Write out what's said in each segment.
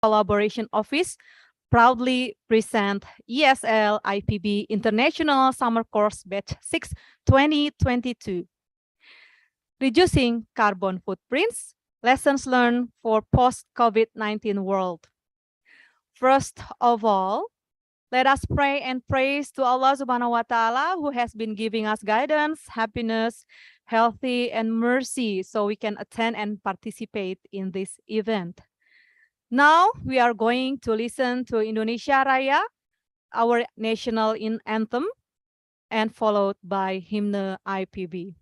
Collaboration Office proudly present ESL IPB International Summer Course Batch 6 2022. Reducing Carbon Footprints, Lessons Learned for Post-COVID-19 World. First of all, let us pray and praise to Allah Subhanahu wa Ta'ala who has been giving us guidance, happiness, healthy, and mercy so we can attend and participate in this event. Now we are going to listen to Indonesia Raya, our national anthem, and followed by Hymne IPB.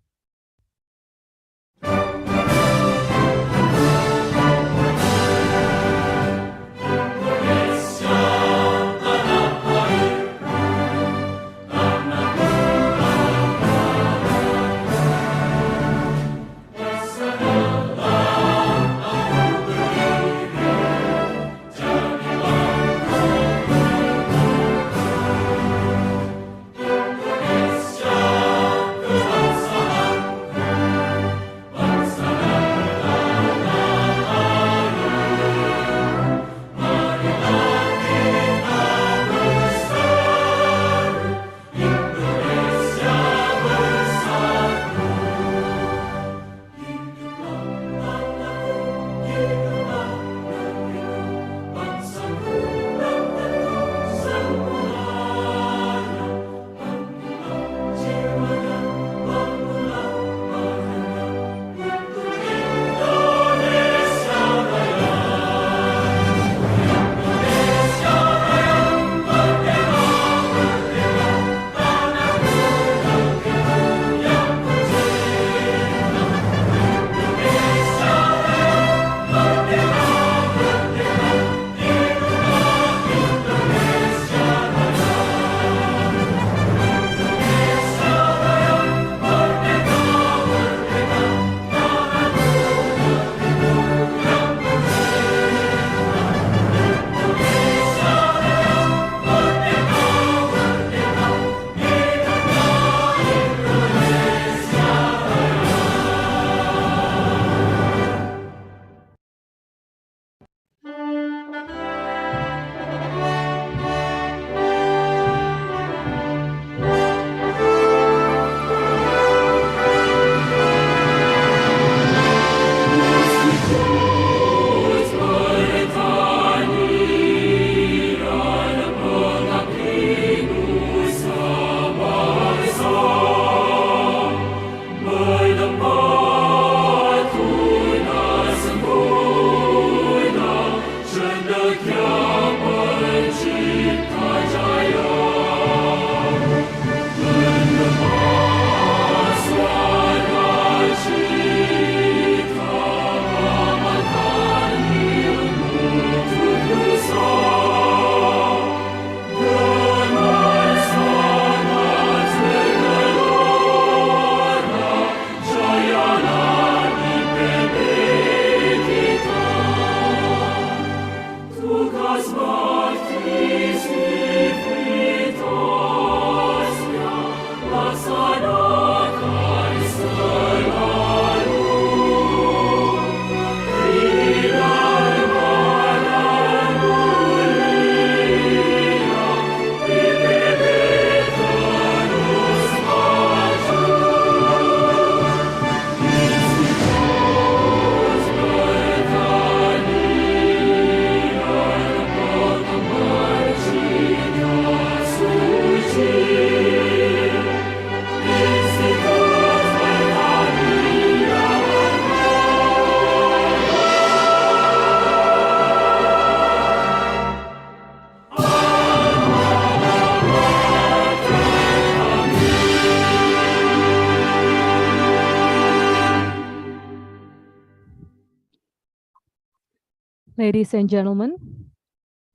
Ladies and gentlemen,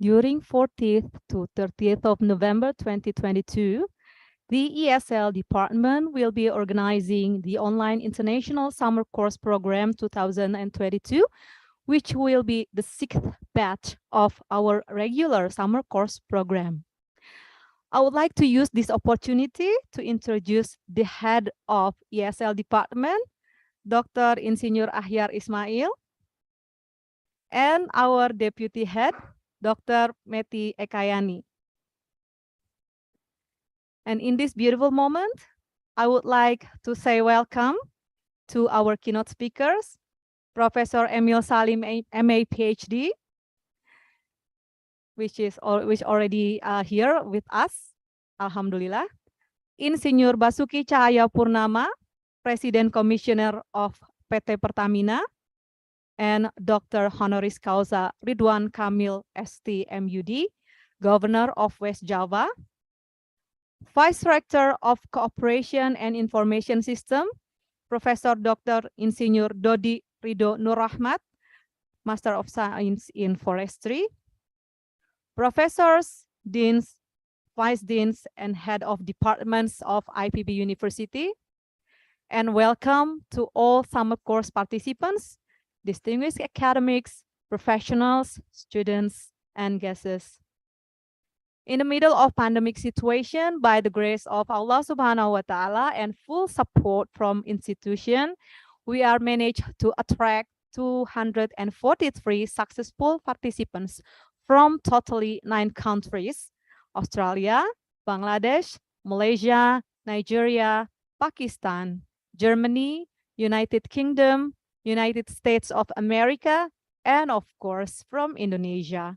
during 14th to 30th of November 2022, the ESL department will be organizing the Online International Summer Course Program 2022, which will be the 6th batch of our regular summer course program. I would like to use this opportunity to introduce the head of ESL department, Dr. Insinyur Ahyar Ismail. and our Deputy Head, Dr. Meti Ekayani. And in this beautiful moment, I would like to say welcome to our keynote speakers, Professor Emil Salim, MA, PhD, which already here with us, Alhamdulillah. Insinyur Basuki Cahaya Purnama, President Commissioner of PT Pertamina, and Dr. Honoris Causa Ridwan Kamil, ST, MUD, Governor of West Java, Vice Rector of Cooperation and Information System, Professor Dr. Insinyur Dodi Ridho Nur Rahmat, Master of Science in Forestry, Professors, Deans, Vice Deans, and Head of Departments of IPB University, and welcome to all summer course participants, distinguished academics, professionals, students, and guests. In the middle of pandemic situation, by the grace of Allah Subhanahu wa Ta'ala and full support from institution, we are managed to attract 243 successful participants from totally 9 countries: Australia, Bangladesh, Malaysia, Nigeria, Pakistan, Germany, United Kingdom, United States of America, and of course from Indonesia.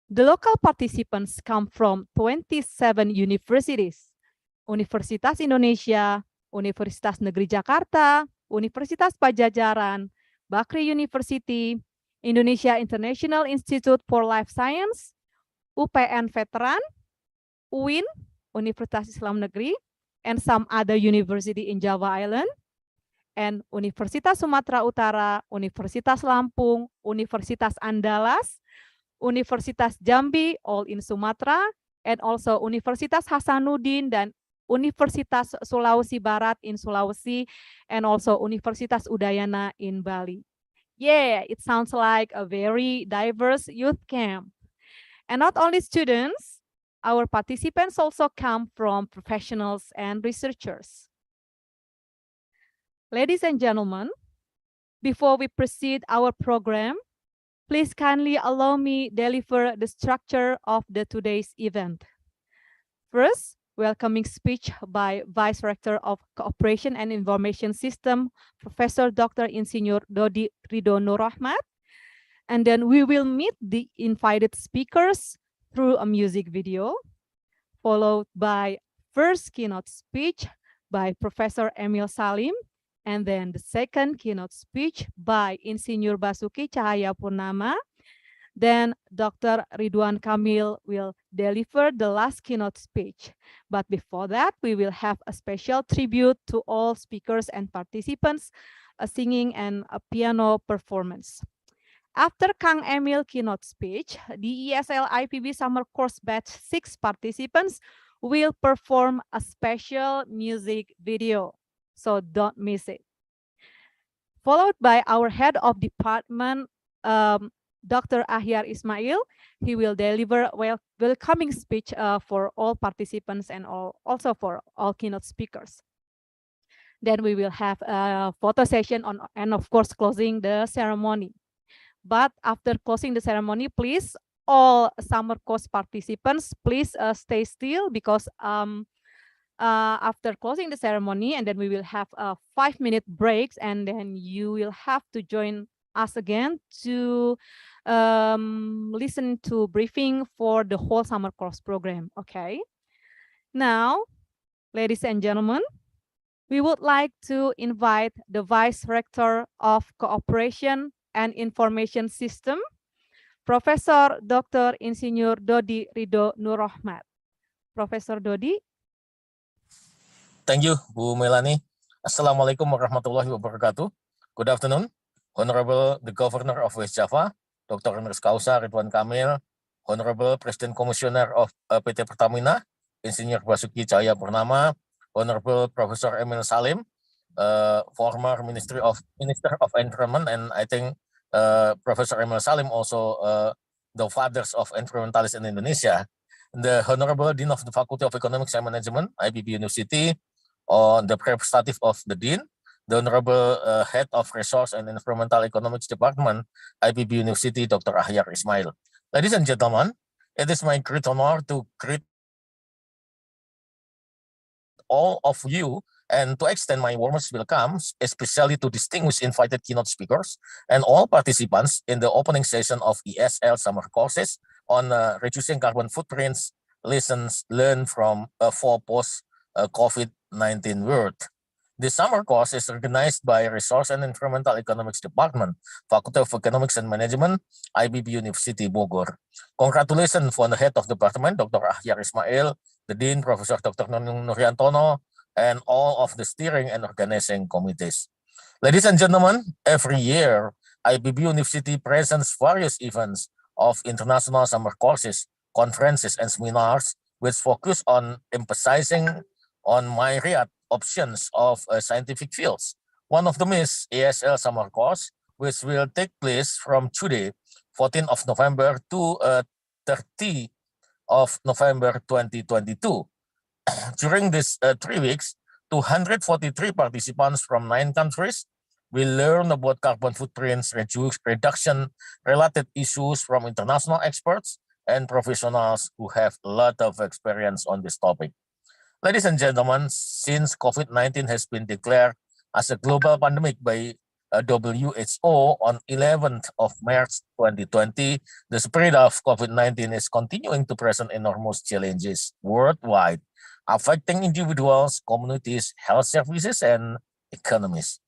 The local participants come from 27 universities: Universitas Indonesia, Universitas Negeri Jakarta, Universitas Pajajaran, Bakri University, Indonesia International Institute for Life Science, UPN Veteran, UIN, Universitas Islam Negeri, and some other university in Java Island, and Universitas Sumatera Utara, Universitas Lampung, Universitas Andalas, Universitas Jambi, all in Sumatera, and also Universitas Hasanuddin dan Universitas Sulawesi Barat in Sulawesi, and also Universitas Udayana in Bali. Yeah, it sounds like a very diverse youth camp. And not only students, our participants also come from professionals and researchers. Ladies and gentlemen, before we proceed our program, please kindly allow me deliver the structure of today's event. First, welcoming speech by Vice Rector of Cooperation and Information System, Professor Dr. Insinyur Dodi Ridho Nur Rahmat. And then we will meet the invited speakers through a music video, followed by first keynote speech by Professor Emil Salim, and then the second keynote speech by Insinyur Basuki Cahaya Purnama. Then Dr. Ridwan Kamil will deliver the last keynote speech. But before that, we will have a special tribute to all speakers and participants, a singing and a piano performance. After Kang Emil keynote speech, the ESL IPB Summer Course Batch 6 participants will perform a special music video. So don't miss it. Followed by our head of department, Dr. Ahyar Ismail. He will deliver a welcoming speech for all participants and also for all keynote speakers. Then we will have a photo session and of course closing the ceremony. But after closing the ceremony, please, all summer course participants, please stay still, because after closing the ceremony, and then we will have a 5-minute breaks, and then you will have to join us again to listen to briefing for the whole summer course program. Okay. Now, ladies and gentlemen, we would like to invite the Vice Rector of Cooperation and Information System, Professor Dr. Insinyur Dodi Ridho Nur Rahmat. Professor Dodi. Thank you, Bu Melanie. Assalamualaikum warahmatullahi wabarakatuh. Good afternoon, Honorable the Governor of West Java, Dr. Honoris Causa Ridwan Kamil, Honorable President Commissioner of PT Pertamina, Insinyur Basuki Cahaya Purnama, Honorable Professor Emil Salim, former Minister of Environment, and I think Professor Emil Salim also the fathers of environmentalists in Indonesia, the Honorable Dean of the Faculty of Economics and Management, IPB University, on the representative of the Dean, the Honorable Head of Resource and Environmental Economics Department, IPB University, Dr. Ahyar Ismail. Ladies and gentlemen, it is my great honor to greet all of you and to extend my warmest welcome, especially to distinguished invited keynote speakers and all participants in the opening session of ESL summer courses on reducing carbon footprints, lessons learned from for post-COVID-19 world. The summer course is organized by Resource and Environmental Economics Department, Faculty of Economics and Management, IPB University Bogor. Congratulations for the head of the department, Dr. Ahyar Ismail, the Dean, Professor Dr. Nunung Nuryantono, and all of the steering and organizing committees. Ladies and gentlemen, every year, IPB University presents various events of international summer courses, conferences, and seminars which focus on emphasizing on myriad options of scientific fields. One of them is ESL summer course, which will take place from today, 14th of November to 30 of November 2022. During these 3 weeks, 243 participants from 9 countries will learn about carbon footprints reduction related issues from international experts and professionals who have a lot of experience on this topic. Ladies and gentlemen, since COVID-19 has been declared as a global pandemic by WHO on 11th of March 2020, the spread of COVID-19 is continuing to present enormous challenges worldwide, affecting individuals, communities, health services, and economies.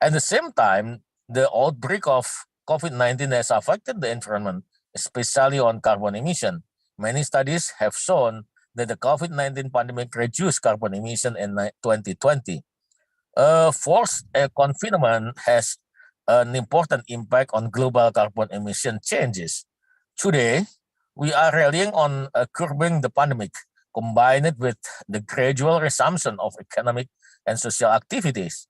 At the same time, the outbreak of COVID-19 has affected the environment, especially on carbon emission. Many studies have shown that the COVID-19 pandemic reduced carbon emission in 2020. Forced confinement has an important impact on global carbon emission changes. Today, we are relying on curbing the pandemic, combined with the gradual resumption of economic and social activities.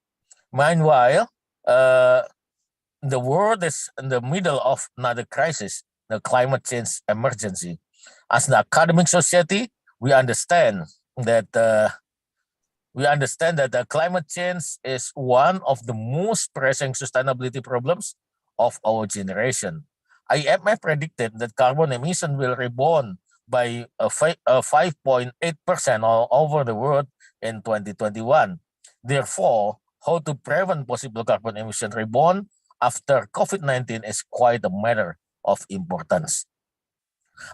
Meanwhile, the world is in the middle of another crisis, the climate change emergency. As an academic society, we understand that the climate change is one of the most pressing sustainability problems of our generation. IMF predicted that carbon emission will rebound by 5.8% all over the world in 2021. Therefore, how to prevent possible carbon emission rebound after COVID-19 is quite a matter of importance.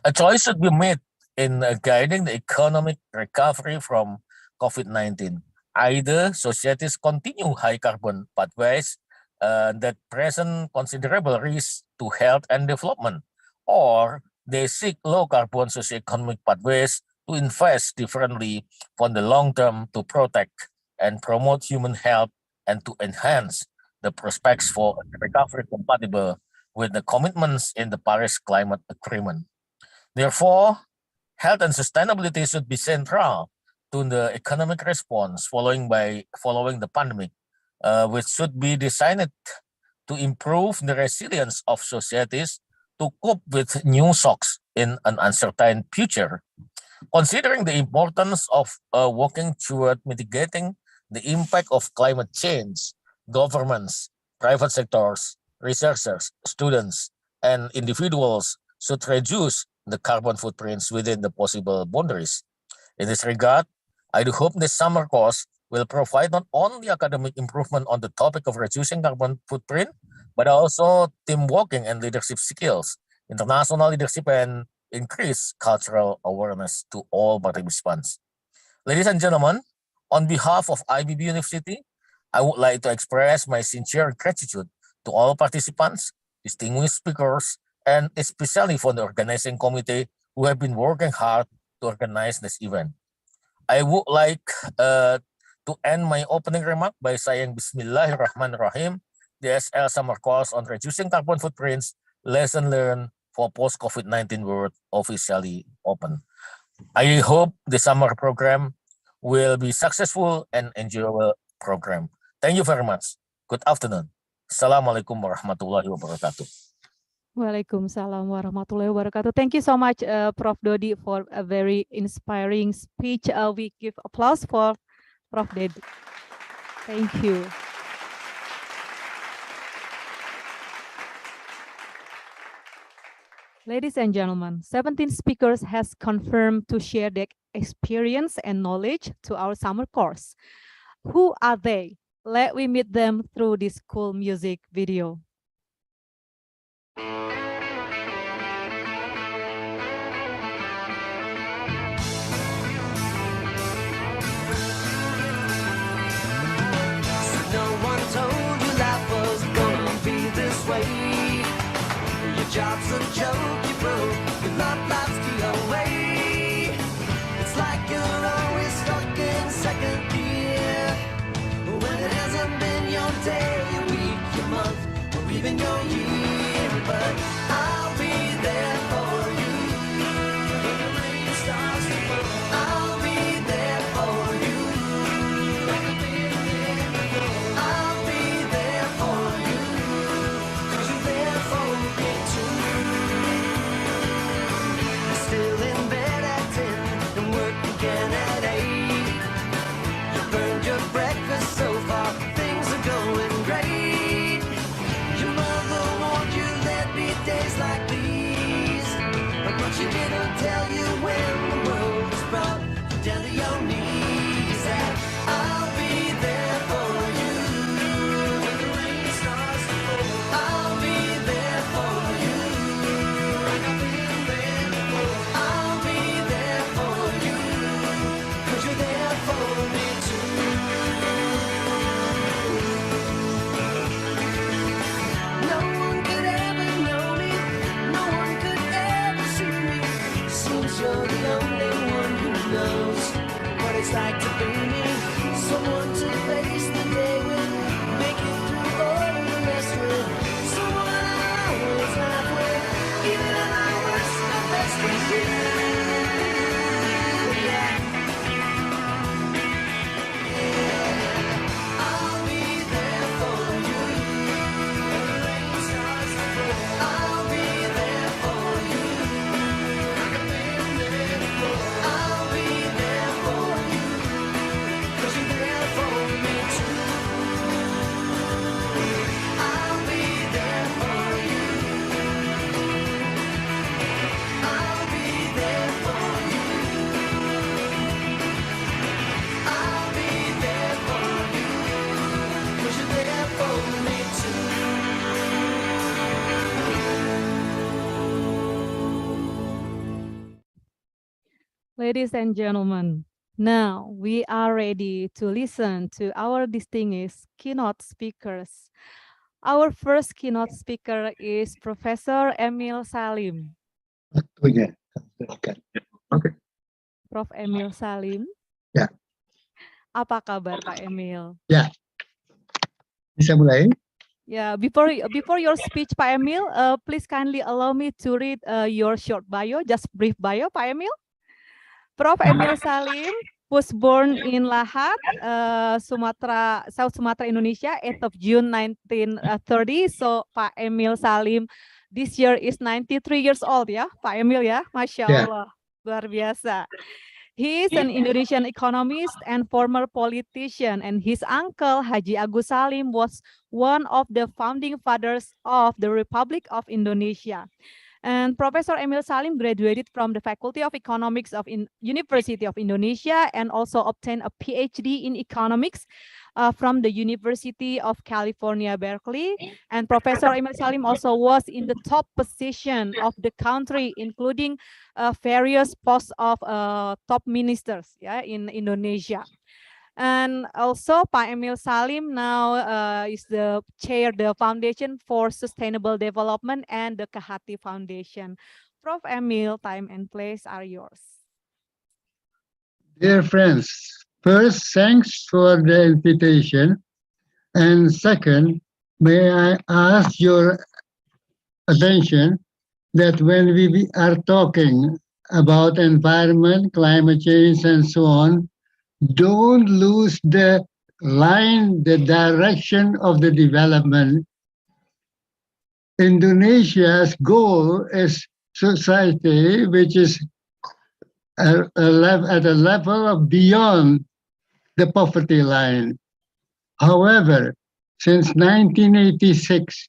A choice should be made in guiding the economic recovery from COVID-19. Either societies continue high carbon pathways that present considerable risk to health and development, or they seek low carbon socioeconomic pathways to invest differently for the long term to protect and promote human health and to enhance the prospects for recovery compatible with the commitments in the Paris Climate Agreement. Therefore, health and sustainability should be central to the economic response following the pandemic, which should be designed to improve the resilience of societies to cope with new shocks in an uncertain future. Considering the importance of working toward mitigating the impact of climate change, governments, private sectors, researchers, students, and individuals should reduce the carbon footprints within the possible boundaries. In this regard, I do hope this summer course will provide not only academic improvement on the topic of reducing carbon footprint, but also team working and leadership skills, international leadership, and increased cultural awareness to all participants. Ladies and gentlemen, on behalf of IPB University, I would like to express my sincere gratitude to all participants, distinguished speakers, and especially for the organizing committee who have been working hard to organize this event. I would like to end my opening remark by saying Bismillahirrahmanirrahim, the SL summer course on reducing carbon footprints, lesson learned for post-COVID-19 world officially open. I hope the summer program will be successful and enjoyable program. Thank you very much. Good afternoon. Assalamualaikum warahmatullahi wabarakatuh. Waalaikumsalam warahmatullahi wabarakatuh. Thank you so much, Prof. Dodi, for a very inspiring speech. We give applause for Prof. Dodi. Thank you. Ladies and gentlemen, 17 speakers has confirmed to share their experience and knowledge to our summer course. Who are they? Let me meet them through this cool music video. No one told you life was gonna be this way. Your job's a joke, you broke, your love life's the away. It's like you're always stuck in second gear, when it hasn't been your day, your week, your month, or even your year. But I'll be there for you when the rain starts to fall. I'll be there for you like I've been there before. I'll be there for you 'cause you're there for me too. You're still in bed at 10 and work again at 8. You burned your breakfast so far, things are going great. Your mother warned you there'd be days like these, but she didn't tell you when the world was brought you down to your knees. That I'll be there for you when the rain starts to fall. I'll be there for you like I've been there before. I'll be there for you 'cause you're there for me too. No one could ever know me, no one could ever see me. Seems you're the only one who knows what it's like to be me. Someone to face the day with, make it through all the mess with. Someone I always laugh with, even at my worst, my best with you. Yeah. I'll be there for you when the rain starts to fall. I'll be there for you like I've been there before. I'll be there for you 'cause you're there for me too. I'll be there for you. I'll be there for you. I'll be there for you 'cause you're there for me too. Ladies and gentlemen, now we are ready to listen to our distinguished keynote speakers. Our first keynote speaker is Professor Emil Salim. Waktunya. Oke. Prof. Emil Salim. Ya. Apa kabar Pak Emil? Bisa mulai? Yeah, before your speech, Pak Emil, please kindly allow me to read your short bio, just brief bio, Pak Emil. Prof. Emil Salim was born in Lahat, Sumatera, South Sumatra, Indonesia, 8th of June 1930. So Pak Emil Salim this year is 93 years old ya, Pak Emil ya, Masya Ya. Allah, luar biasa. He is an Indonesian economist and former politician, and his uncle Haji Agus Salim was one of the founding fathers of the Republic of Indonesia. And Professor Emil Salim graduated from the Faculty of Economics of University of Indonesia and also obtained a PhD in economics from the University of California, Berkeley. And Professor Emil Salim also was in the top position of the country, including various posts of top ministers in Indonesia. And also Pak Emil Salim now is the chair the Foundation for Sustainable Development and the Kehati Foundation. Prof. Emil, time and place are yours. Dear friends, first, thanks for the invitation. And second, may I ask your attention that when we are talking about environment, climate change, and so on, don't lose the line, the direction of the development. Indonesia's goal is society which is at a level of beyond the poverty line. However, since 1986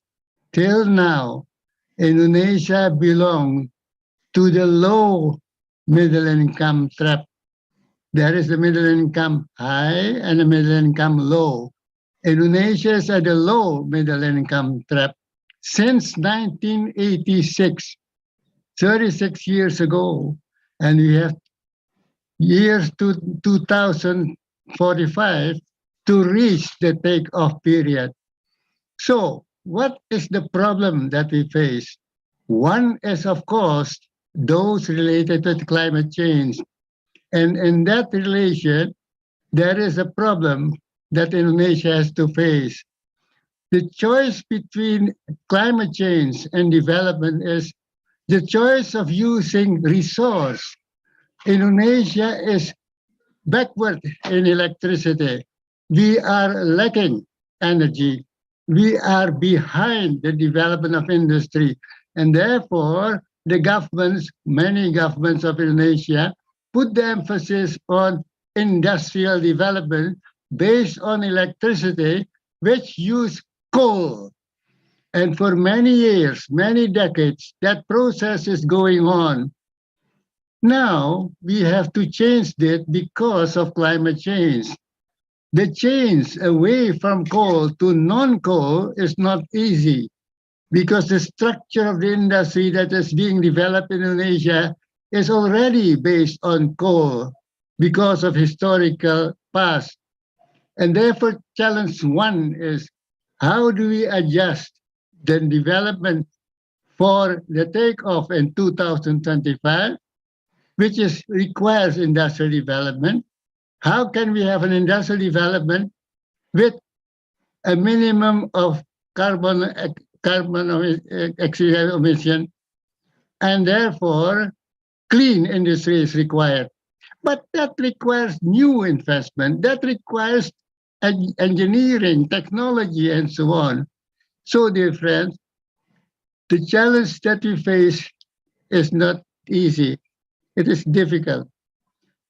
till now, Indonesia belongs to the low middle income trap. There is the middle income high and the middle income low. Indonesia is at the low middle income trap since 1986, 36 years ago. And we have years to 2045 to reach the takeoff period. So what is the problem that we face? One is, of course, those related to climate change. And in that relation, there is a problem that Indonesia has to face. The choice between climate change and development is the choice of using resource. Indonesia is backward in electricity. We are lacking energy. We are behind the development of industry. And therefore, the governments, many governments of Indonesia, put the emphasis on industrial development based on electricity, which use coal. And for many years, many decades, that process is going on. Now we have to change that because of climate change. The change away from coal to non-coal is not easy because the structure of the industry that is being developed in Indonesia is already based on coal because of historical past. And therefore, challenge one is how do we adjust the development for the takeoff in 2025, which requires industrial development. How can we have an industrial development with a minimum of carbon emission, and therefore clean industry is required. But that requires new investment, that requires engineering, technology, and so on. So, dear friends, the challenge that we face is not easy. It is difficult.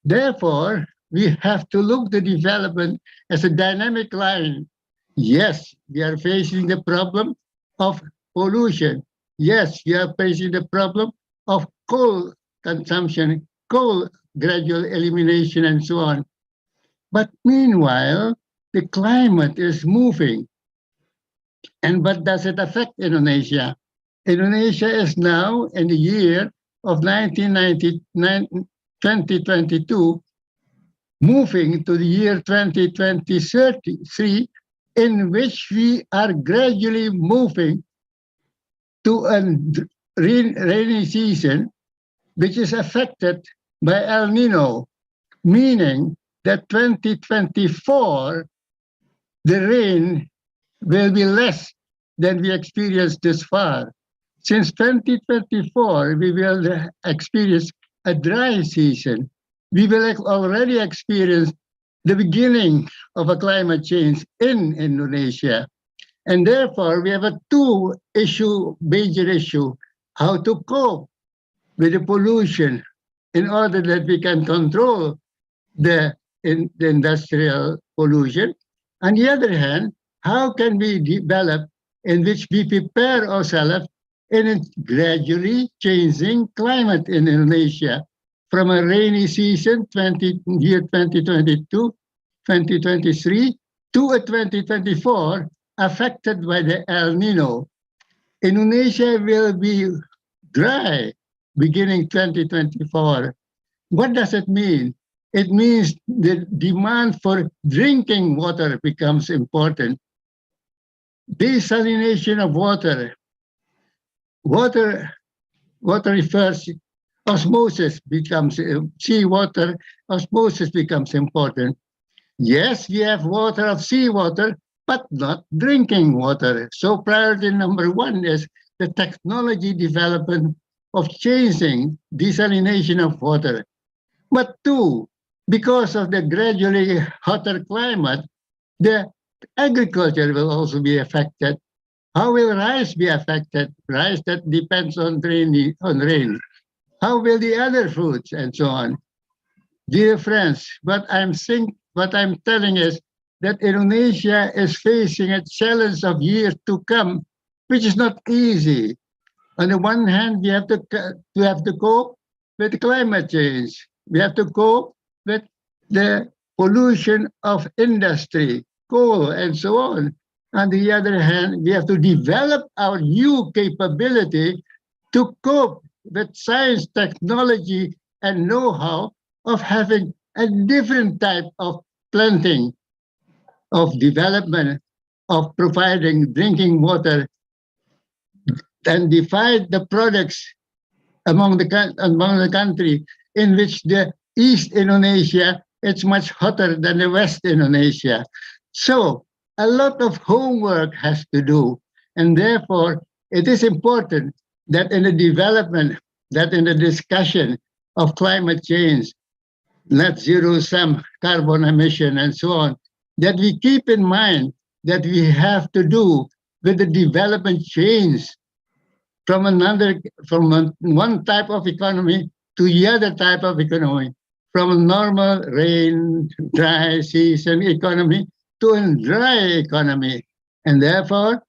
Therefore, we have to look the development as a dynamic line. Yes, we are facing the problem of pollution. Yes, we are facing the problem of coal consumption, coal gradual elimination, and so on. But meanwhile, the climate is moving. And what does it affect Indonesia? Indonesia is now in the year of 2022, moving to the year 2033, in which we are gradually moving to a rainy season, which is affected by El Nino, meaning that 2024, the rain will be less than we experienced this far. Since 2024, we will experience a dry season. We will already experience the beginning of a climate change in Indonesia. And therefore, we have a major issue, how to cope with the pollution in order that we can control the industrial pollution. On the other hand, how can we develop in which we prepare ourselves in a gradually changing climate in Indonesia from a rainy season, year 2022, 2023, to a 2024 affected by the El Nino. Indonesia will be dry beginning 2024. What does it mean? It means the demand for drinking water becomes important. Desalination of water. Water refers, osmosis becomes, seawater, osmosis becomes important. Yes, we have water of seawater, but not drinking water. So priority number one is the technology development of changing desalination of water. But two, because of the gradually hotter climate, the agriculture will also be affected. How will rice be affected? Rice that depends on rain. How will the other fruits and so on? Dear friends, what I'm telling is that Indonesia is facing a challenge of years to come, which is not easy. On the one hand, we have to cope with climate change. We have to cope with the pollution of industry, coal, and so on. On the other hand, we have to develop our new capability to cope with science, technology, and know-how of having a different type of planting, of development, of providing drinking water, and divide the products among the country, in which the East Indonesia it's much hotter than the West Indonesia. So a lot of homework has to do, and therefore it is important that in the development, that in the discussion of climate change, net zero sum, carbon emission, and so on, that we keep in mind that we have to do with the development change from one type of economy to the other type of economy, from a normal rain, dry season economy to a dry economy. And therefore,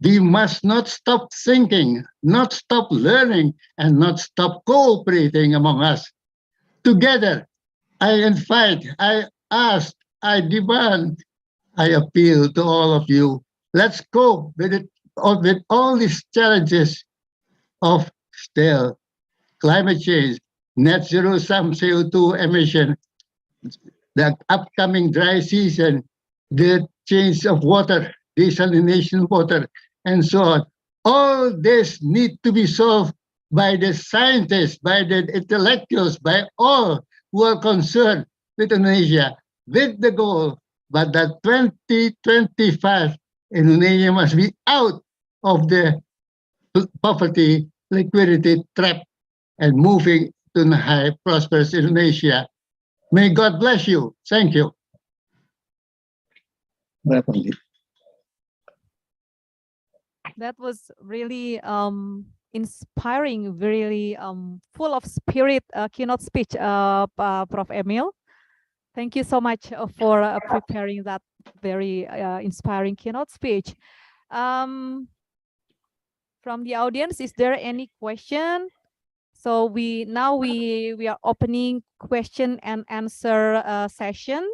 we must not stop thinking, not stop learning, and not stop cooperating among us. Together, I invite, I ask, I demand, I appeal to all of you. Let's cope with all these challenges of still climate change, net zero sum CO2 emission, the upcoming dry season, the change of water, desalination of water, and so on. All this need to be solved by the scientists, by the intellectuals, by all who are concerned with Indonesia, with the goal, but that 2025, Indonesia must be out of the poverty, liquidity trap and moving to a high, prosperous Indonesia. May God bless you. Thank you. That was really inspiring, really full of spirit keynote speech, Prof. Emil. Thank you so much for preparing that very inspiring keynote speech. From the audience, is there any question? So we are opening question and answer session.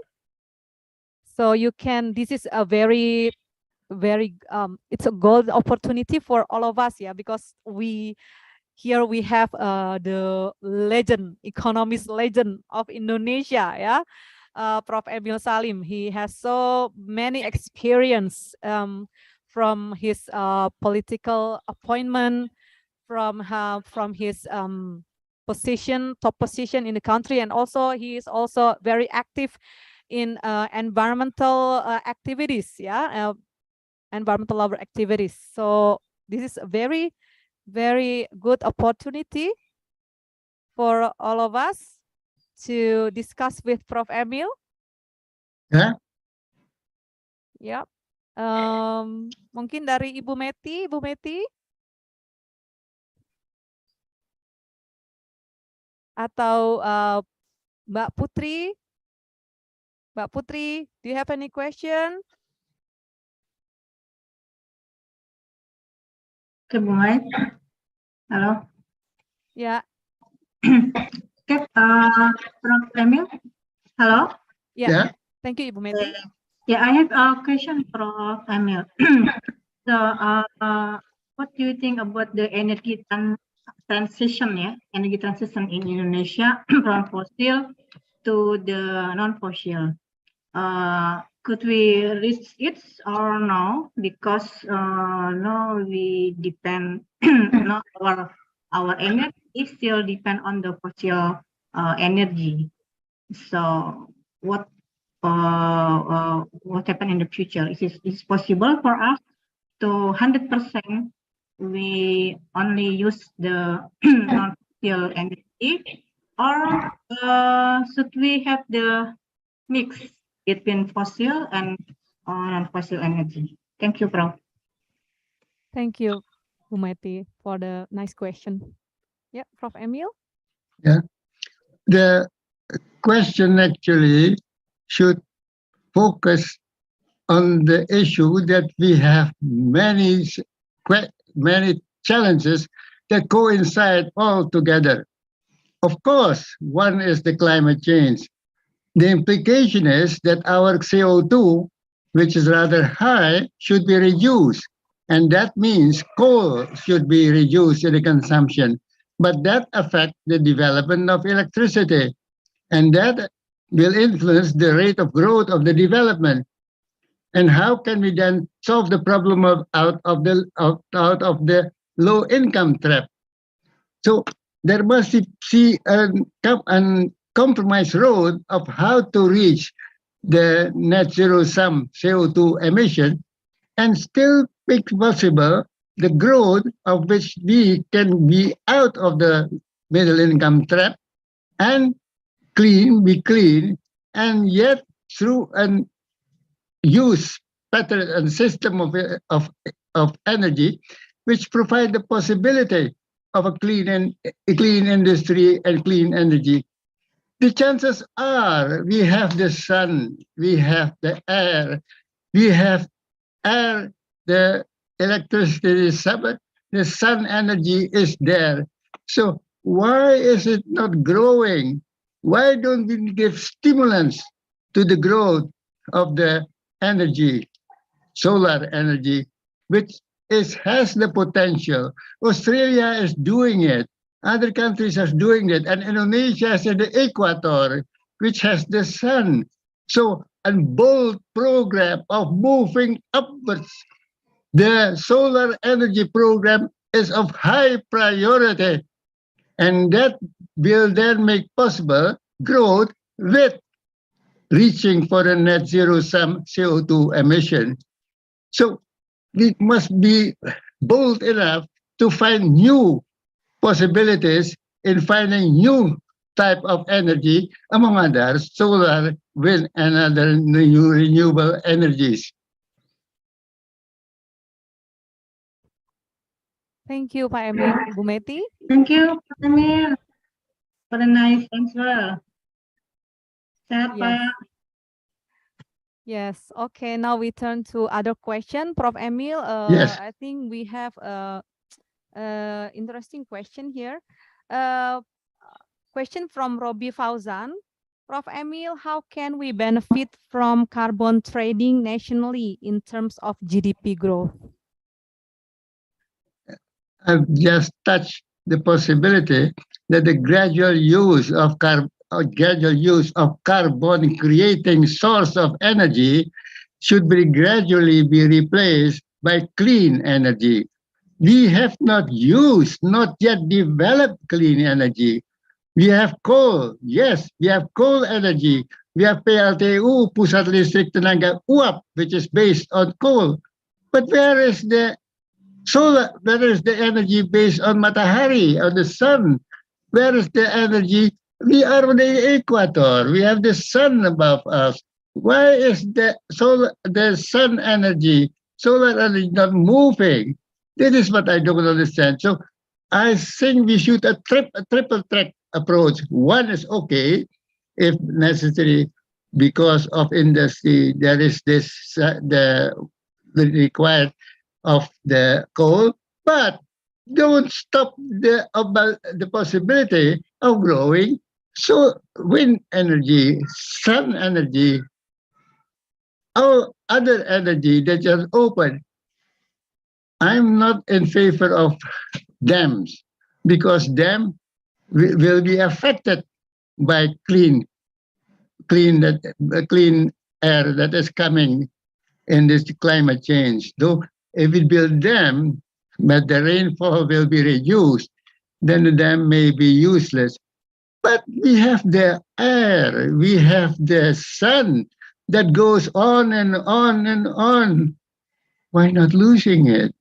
So you can, this is a very it's a gold opportunity for all of us, yeah, because here we have the legend, economist legend of Indonesia, yeah, Prof. Emil Salim. He has so many experience from his political appointment, from his top position in the country, and also he is also very active in environmental activities, yeah, environmental lover activities. So this is a very, very good opportunity for all of us to discuss with Prof. Emil. Yeah. Ya, mungkin dari Ibu Meti, atau Mbak Putri. Mbak Putri, do you have any question? Oke, Bu Mai. Halo. Ya. Oke, Prof. Emil. Halo. Ya. Yeah. Thank you, Ibu Meti. Yeah, I have a question, Prof. Emil. So, what do you think about the energy transition, yeah? Energy transition in Indonesia from fossil to the non-fossil. Could we reach it or no? Because no, we depend. No, our energy still depend on the fossil energy. So what happen in the future? Is it possible for us to 100% we only use the non-fossil energy, or should we have the mix between fossil and non-fossil energy? Thank you, Prof. Thank you, Bu Meti, for the nice question. Yeah, Prof. Emil? Yeah. The question actually should focus on the issue that we have many challenges that coincide all together. Of course, one is the climate change. The implication is that our CO2, which is rather high, should be reduced. And that means coal should be reduced in the consumption. But that affects the development of electricity. And that will influence the rate of growth of the development. And how can we then solve the problem of out of the low income trap? So there must be a compromise road of how to reach the net zero sum CO2 emission and still make possible the growth of which we can be out of the middle income trap and be clean, and yet through an use pattern and system of energy which provide the possibility of a clean industry and clean energy. The chances are we have the sun, we have the air, the electricity, the sun energy is there. So why is it not growing? Why don't we give stimulants to the growth of the energy, solar energy, which has the potential? Australia is doing it. Other countries are doing it. And Indonesia is in the equator, which has the sun. So a bold program of moving upwards. The solar energy program is of high priority. And that will then make possible growth with reaching for a net zero sum CO2 emission. So we must be bold enough to find new possibilities in finding new type of energy, among others, solar, wind, and other new renewable energies. Thank you, Pak Emil. Bu Meti? Thank you, Pak Emil, for the nice answer. Sehat, Yes. Pak. Yes. Okay. Now we turn to other question, Prof. Emil. Yes. I think we have a interesting question here. Question from Robbie Fauzan. Prof. Emil, how can we benefit from carbon trading nationally in terms of GDP growth? I've just touched the possibility that the gradual use of carbon creating source of energy should be gradually be replaced by clean energy. We have not yet developed clean energy. We have coal. Yes, we have coal energy. We have PLTU, Pusat Listrik Tenaga Uap, which is based on coal. But where is the solar? Where is the energy based on matahari, on the sun? Where is the energy? We are on the equator. We have the sun above us. Why is the sun energy, solar energy not moving? This is what I don't understand. So I think we should a triple track approach. One is okay, if necessary, because of industry, there is this the required of the coal, but don't stop the possibility of growing. So wind energy, sun energy, all other energy that is open. I'm not in favor of dams because dam will be affected by clean air that is coming in this climate change. Though if we build dam, but the rainfall will be reduced, then the dam may be useless. But we have the air, we have the sun that goes on and on and on. Why not losing it?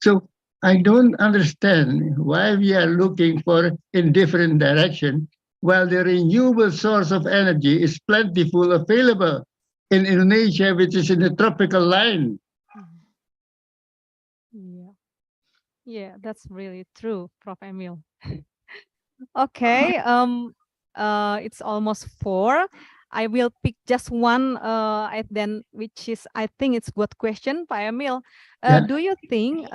So I don't understand why we are looking for in different direction while the renewable source of energy is plentiful available in Indonesia, which is in the tropical line. Yeah, that's really true, Prof. Emil. Okay, it's almost 4. I will pick just one, which is, I think it's good question, Pak Emil. Yeah. Do you think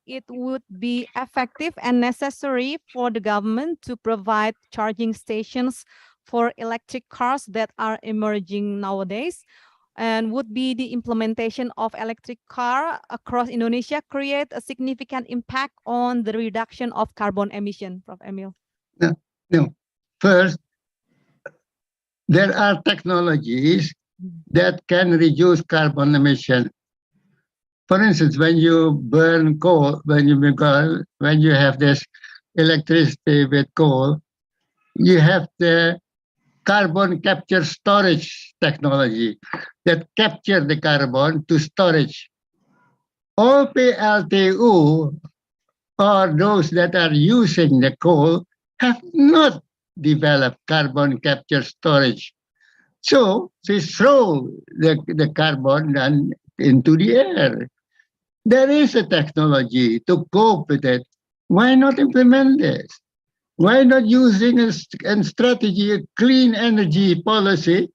it would be effective and necessary for the government to provide charging stations for electric cars that are emerging nowadays? And would be the implementation of electric car across Indonesia create a significant impact on the reduction of carbon emission, Prof. Emil? No. First, there are technologies that can reduce carbon emission. For instance, when you burn coal, when you have this electricity with coal, you have the carbon capture storage technology that capture the carbon to storage. All PLTU or those that are using the coal have not developed carbon capture storage. So they throw the carbon then into the air. There is a technology to cope with it. Why not implement this? Why not using a strategy, a clean energy policy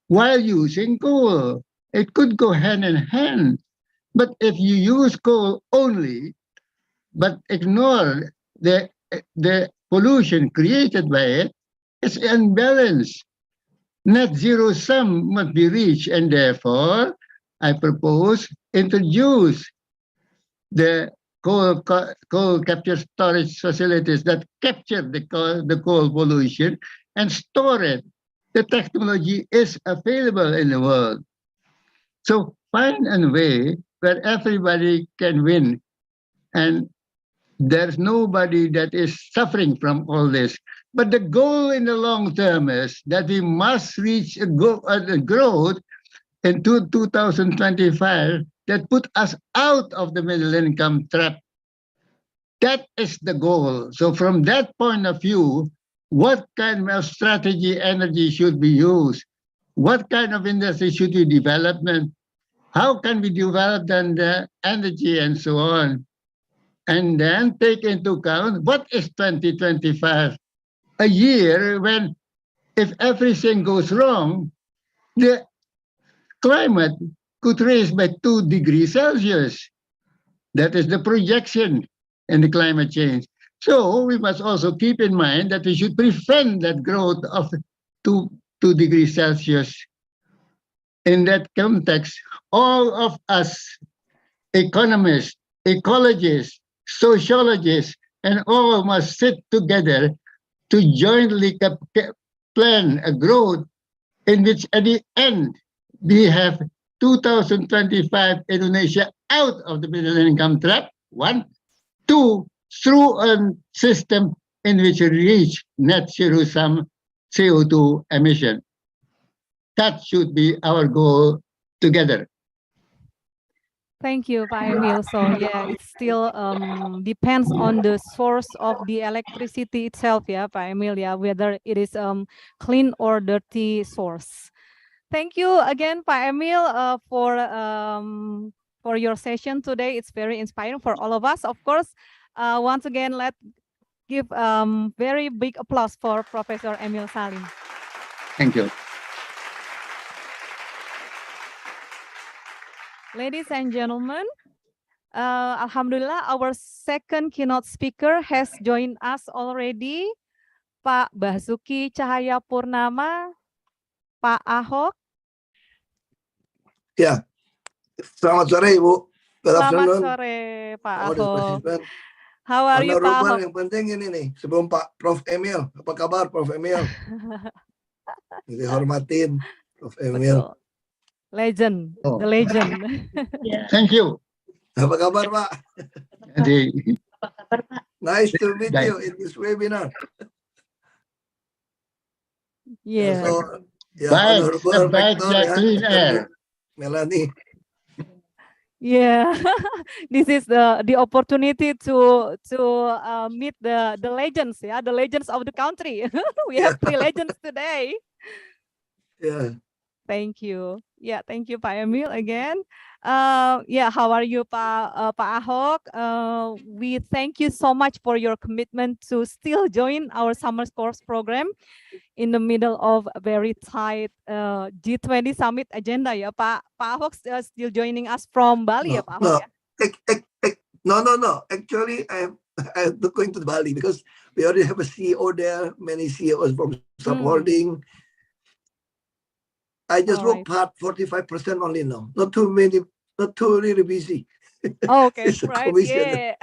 while using coal? It could go hand in hand. But if you use coal only, but ignore the pollution created by it, it's unbalanced. Net zero sum must be reached, and therefore, I propose introduce the coal capture storage facilities that capture the coal pollution and store it. The technology is available in the world. So find a way where everybody can win, and there's nobody that is suffering from all this. But the goal in the long term is that we must reach a growth in 2025 that put us out of the middle income trap. That is the goal. So from that point of view, what kind of strategy energy should be used? What kind of industry should we develop? How can we develop then the energy and so on? And then take into account what is 2025, a year when if everything goes wrong, the climate could rise by 2 degrees Celsius. That is the projection in the climate change. So we must also keep in mind that we should prevent that growth of 2 degrees Celsius. In that context, all of us, economists, ecologists, sociologists, and all must sit together to jointly plan a growth in which at the end we have 2025 Indonesia out of the middle income trap, 1. 2, through a system in which we reach net zero sum CO2 emission. That should be our goal together. Thank you, Pak Emil. So yeah, it still depends on the source of the electricity itself, yeah, Pak Emil, yeah, whether it is clean or dirty source. Thank you again, Pak Emil, for your session today. It's very inspiring for all of us. Of course, once again, let's give very big applause for Professor Emil Salim. Thank you. Ladies and gentlemen, Alhamdulillah, our second keynote speaker has joined us already, Pak Basuki Cahayapurnama, Pak Ahok. Ya, selamat sore Ibu. Good Selamat afternoon. sore, Pak All the Ahok. participants. How are you, Pak Honorable, Ahok? yang penting ini nih, sebelum Pak Prof. Emil, apa kabar Prof. Emil? Dihormatin Prof. Emil. Betul. Legend, Oh. the legend. Thank you. Apa kabar Pak? The, Nice to meet Baik. you in this webinar. Yeah. So, ya, Baik, Honorable sebaik Rector ya, ya, clean air. Melanie. Yeah, this is the opportunity to meet the legends, yeah, the legends of the country. We have 3 legends today. Ya, Thank you. Yeah, thank you, Pak Emil again. Yeah, how are you, Pak Ahok? We thank you so much for your commitment to still join our summer course program in the middle of a very tight G20 summit agenda. Ya, Pak Ahok still joining us from Bali, ya, Pak Ahok? No. Ya? No. Actually, I'm not going to Bali because we already have a CEO there, many CEOs from subholding. I just All right. work part 45% only now. Not too many, not too really busy. Okay, It's a right. commission. Yeah.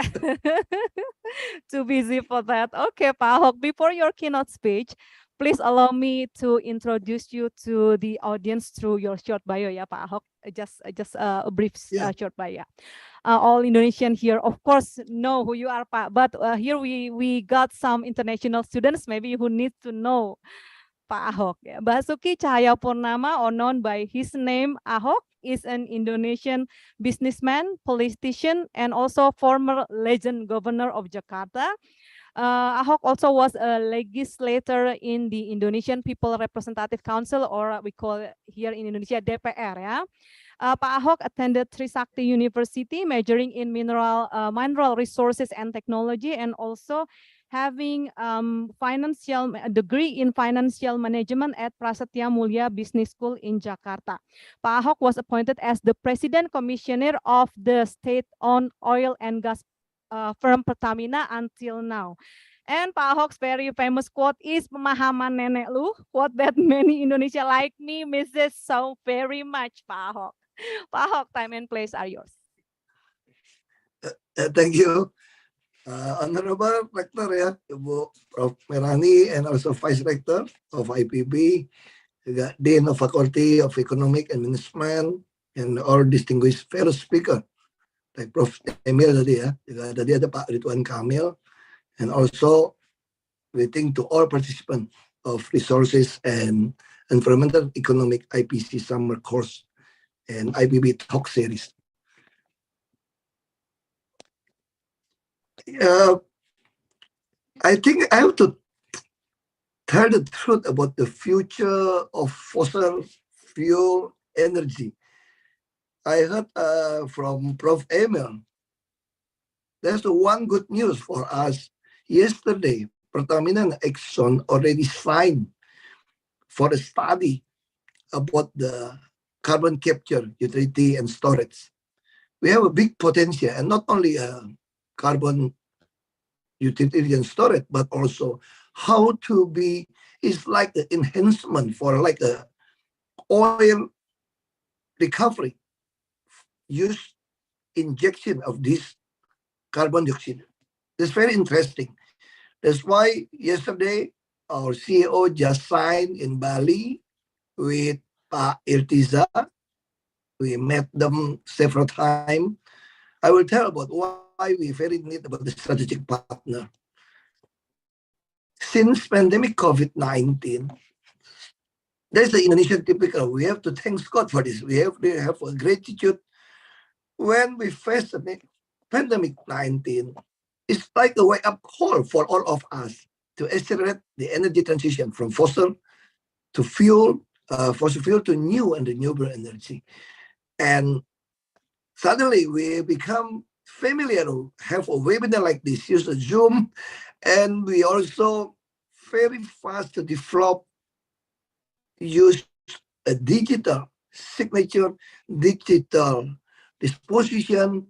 Too busy for that. Okay, Pak Ahok, before your keynote speech, please allow me to introduce you to the audience through your short bio, ya, Pak Ahok. Just a brief Yeah. short bio. All Indonesian here, of course, know who you are, Pak. But here we got some international students maybe who need to know Pak Ahok. Ya. Basuki Cahayapurnama, or known by his name Ahok, is an Indonesian businessman, politician, and also former legend governor of Jakarta. Ahok also was a legislator in the Indonesian People Representative Council, or we call it here in Indonesia DPR. Ya. Pak Ahok attended Trisakti University, majoring in mineral resources and technology, and also having a degree in financial management at Prasetya Mulia Business School in Jakarta. Pak Ahok was appointed as the President Commissioner of the state-owned oil and gas firm Pertamina until now. And Pak Ahok's very famous quote is "Pemahaman nenek lu," quote that many Indonesia like me misses so very much, Pak Ahok. Pak Ahok, time and place are yours. Thank you. Honorable Rector, ya, Ibu Prof. Melani, and also Vice Rector of IPB, juga Dean of Faculty of Economic and Management, and all distinguished fellow speaker, like Prof. Emil tadi ya, juga tadi ada Pak Ridwan Kamil, and also greeting to all participants of Resources and Environmental Economic IPC Summer Course and IPB Talk Series. I think I have to tell the truth about the future of fossil fuel energy. I heard from Prof. Emil. There's one good news for us. Yesterday, Pertamina and Exxon already signed for a study about the carbon capture, utility, and storage. We have a big potential, and not only carbon utility and storage, but also how to be, it's like the enhancement for like a oil recovery, use injection of this carbon dioxide. It's very interesting. That's why yesterday our CEO just signed in Bali with Pak Irtiza. We met them several times. I will tell about why we very need about the strategic partner. Since pandemic COVID-19, there's the Indonesian typical. We have to thank God for this. We have a gratitude when we face the pandemic 19. It's like a wake-up call for all of us to accelerate the energy transition from fossil fuel to new and renewable energy. And suddenly we become familiar to have a webinar like this, use a Zoom, and we also very fast to develop, use a digital signature, digital disposition,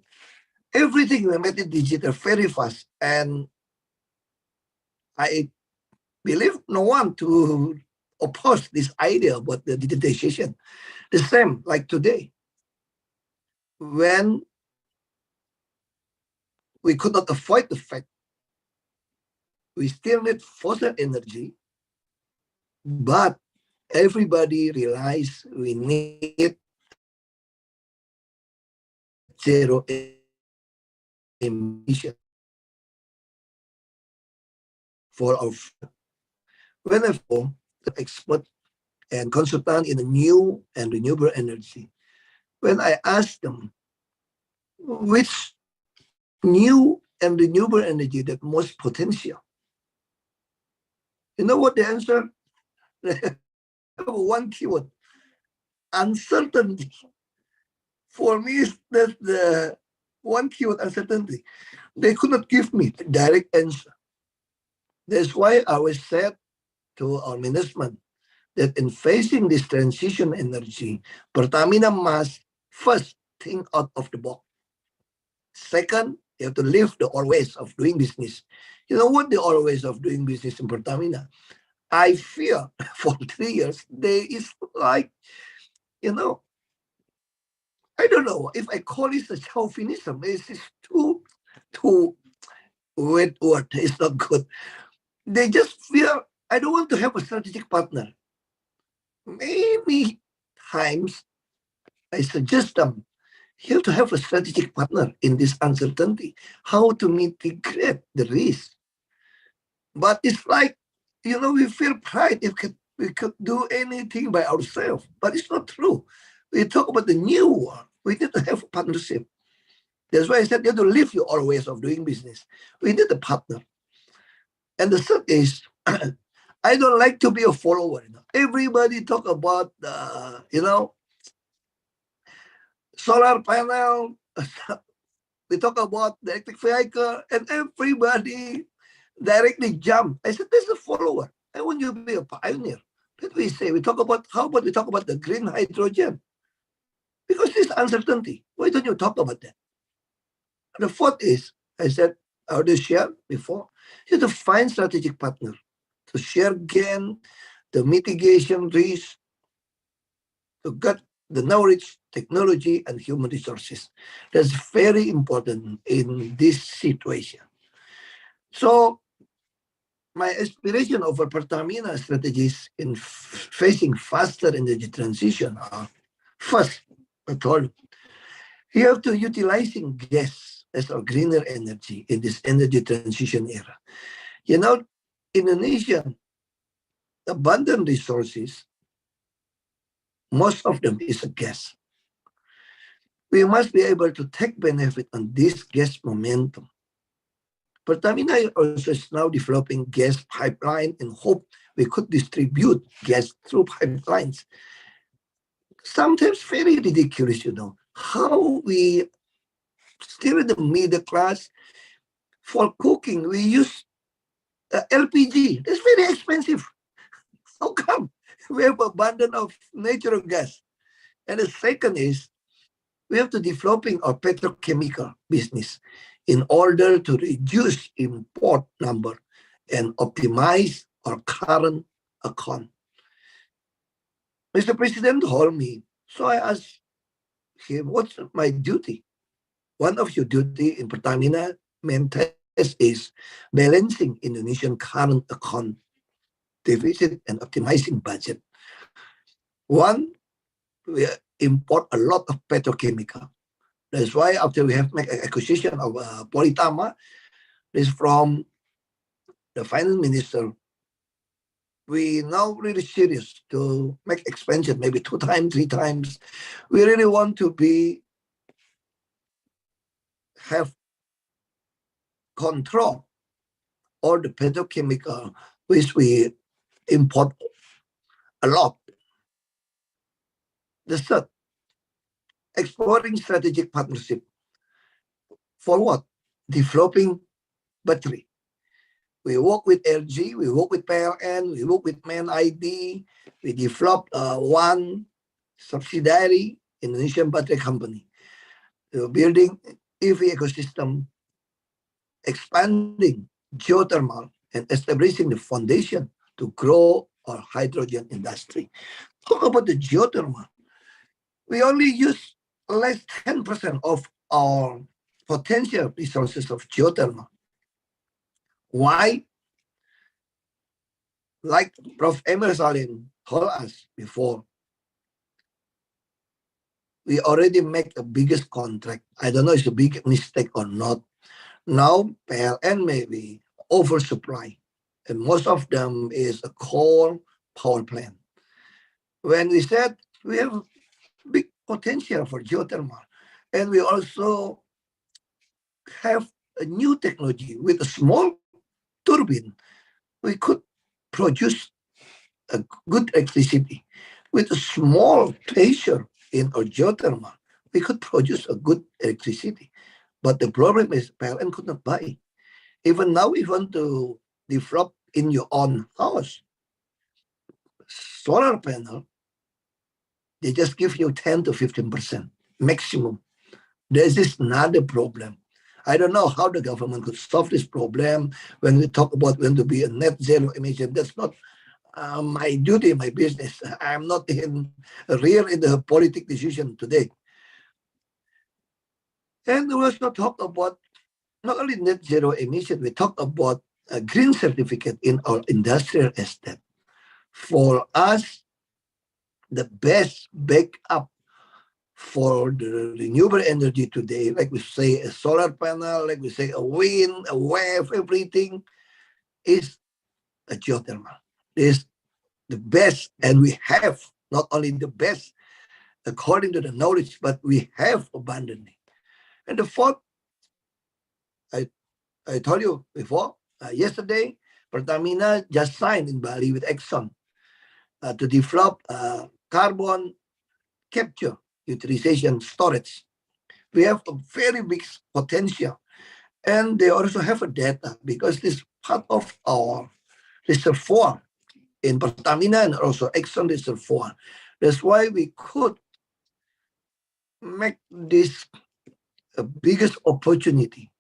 everything we made it digital very fast. And I believe no one to oppose this idea about the digitization. The same like today, when we could not avoid the fact we still need fossil energy, but everybody realized we need zero emission for our. Whenever the expert and consultant in the new and renewable energy, when I asked them which new and renewable energy that most potential, you know what the answer? One keyword: uncertainty. For me, that's the one keyword, uncertainty. They could not give me a direct answer. That's why I always said to our management that in facing this transition energy, Pertamina must first think out of the box. Second, you have to leave the old ways of doing business. You know what the old ways of doing business in Pertamina? I fear for 3 years, there is like, you know, I don't know if I call it a chauvinism. This is too wet word. It's not good. They just fear, I don't want to have a strategic partner. Many times I suggest them, you have to have a strategic partner in this uncertainty, how to mitigate the risk. But it's like, you know, we feel pride if we could do anything by ourselves, but it's not true. We talk about the new world. We need to have a partnership. That's why I said you have to leave your old ways of doing business. We need a partner. And the third is, I don't like to be a follower. You know? Everybody talk about, solar panel. We talk about the electric vehicle, and everybody directly jump. I said, this is a follower. I want you to be a pioneer. Let me say, we talk about, how about we talk about the green hydrogen? Because there's uncertainty. Why don't you talk about that? The fourth is, I said, I already shared before, you have to find strategic partner to share gain, the mitigation risk, to get the knowledge, technology, and human resources. That's very important in this situation. So my aspiration over Pertamina strategies in facing faster energy transition are, first, I told you have to utilizing gas as a greener energy in this energy transition era. You know, Indonesian abundant resources, most of them is gas. We must be able to take benefit on this gas momentum. Pertamina also is now developing gas pipeline and hope we could distribute gas through pipelines. Sometimes very ridiculous, you know, how we still in the middle class for cooking, we use LPG. It's very expensive. How come? We have abundance of natural gas. And the second is, we have to developing our petrochemical business in order to reduce import number and optimize our current account. Mr. President told me, so I asked him, what's my duty? One of your duty in Pertamina main task is balancing Indonesian current account deficit and optimizing budget. One, we import a lot of petrochemical. That's why after we have made acquisition of Politama, this from the finance minister, we now really serious to make expansion, maybe 2 times, 3 times. We really want to have control all the petrochemical which we import a lot. The third, exploring strategic partnership. For what? Developing battery. We work with LG, we work with PLN, we work with MAN ID. We developed one subsidiary Indonesian battery company. We're building EV ecosystem, expanding geothermal, and establishing the foundation to grow our hydrogen industry. Talk about the geothermal. We only use less 10% of our potential resources of geothermal. Why? Like Prof. Emil Salim told us before, we already make the biggest contract. I don't know if it's a big mistake or not. Now PLN may be oversupply, and most of them is a coal power plant. When we said we have big potential for geothermal, and we also have a new technology with a small turbine, we could produce a good electricity. with a small pressure in our geothermal, we could produce a good electricity. But the problem is PLN could not buy. Even now, if you want to develop in your own house, solar panel, they just give you 10 to 15% maximum. This is not a problem. I don't know how the government could solve this problem when we talk about when to be a net zero emission. That's not my duty, my business. I'm not in the politic decision today. And we also talk about not only net zero emission, we talk about a green certificate in our industrial estate. For us, the best backup for the renewable energy today, like we say a solar panel, like we say a wind, a wave, everything is a geothermal. Is the best, and we have not only the best according to the knowledge, but we have abundantly. And the fourth, I told you before, yesterday, Pertamina just signed in Bali with Exxon to develop carbon capture, utilization, storage. We have a very big potential. And they also have a data because this part of our reservoir in Pertamina and also Exxon reservoir. That's why we could make this a biggest opportunity.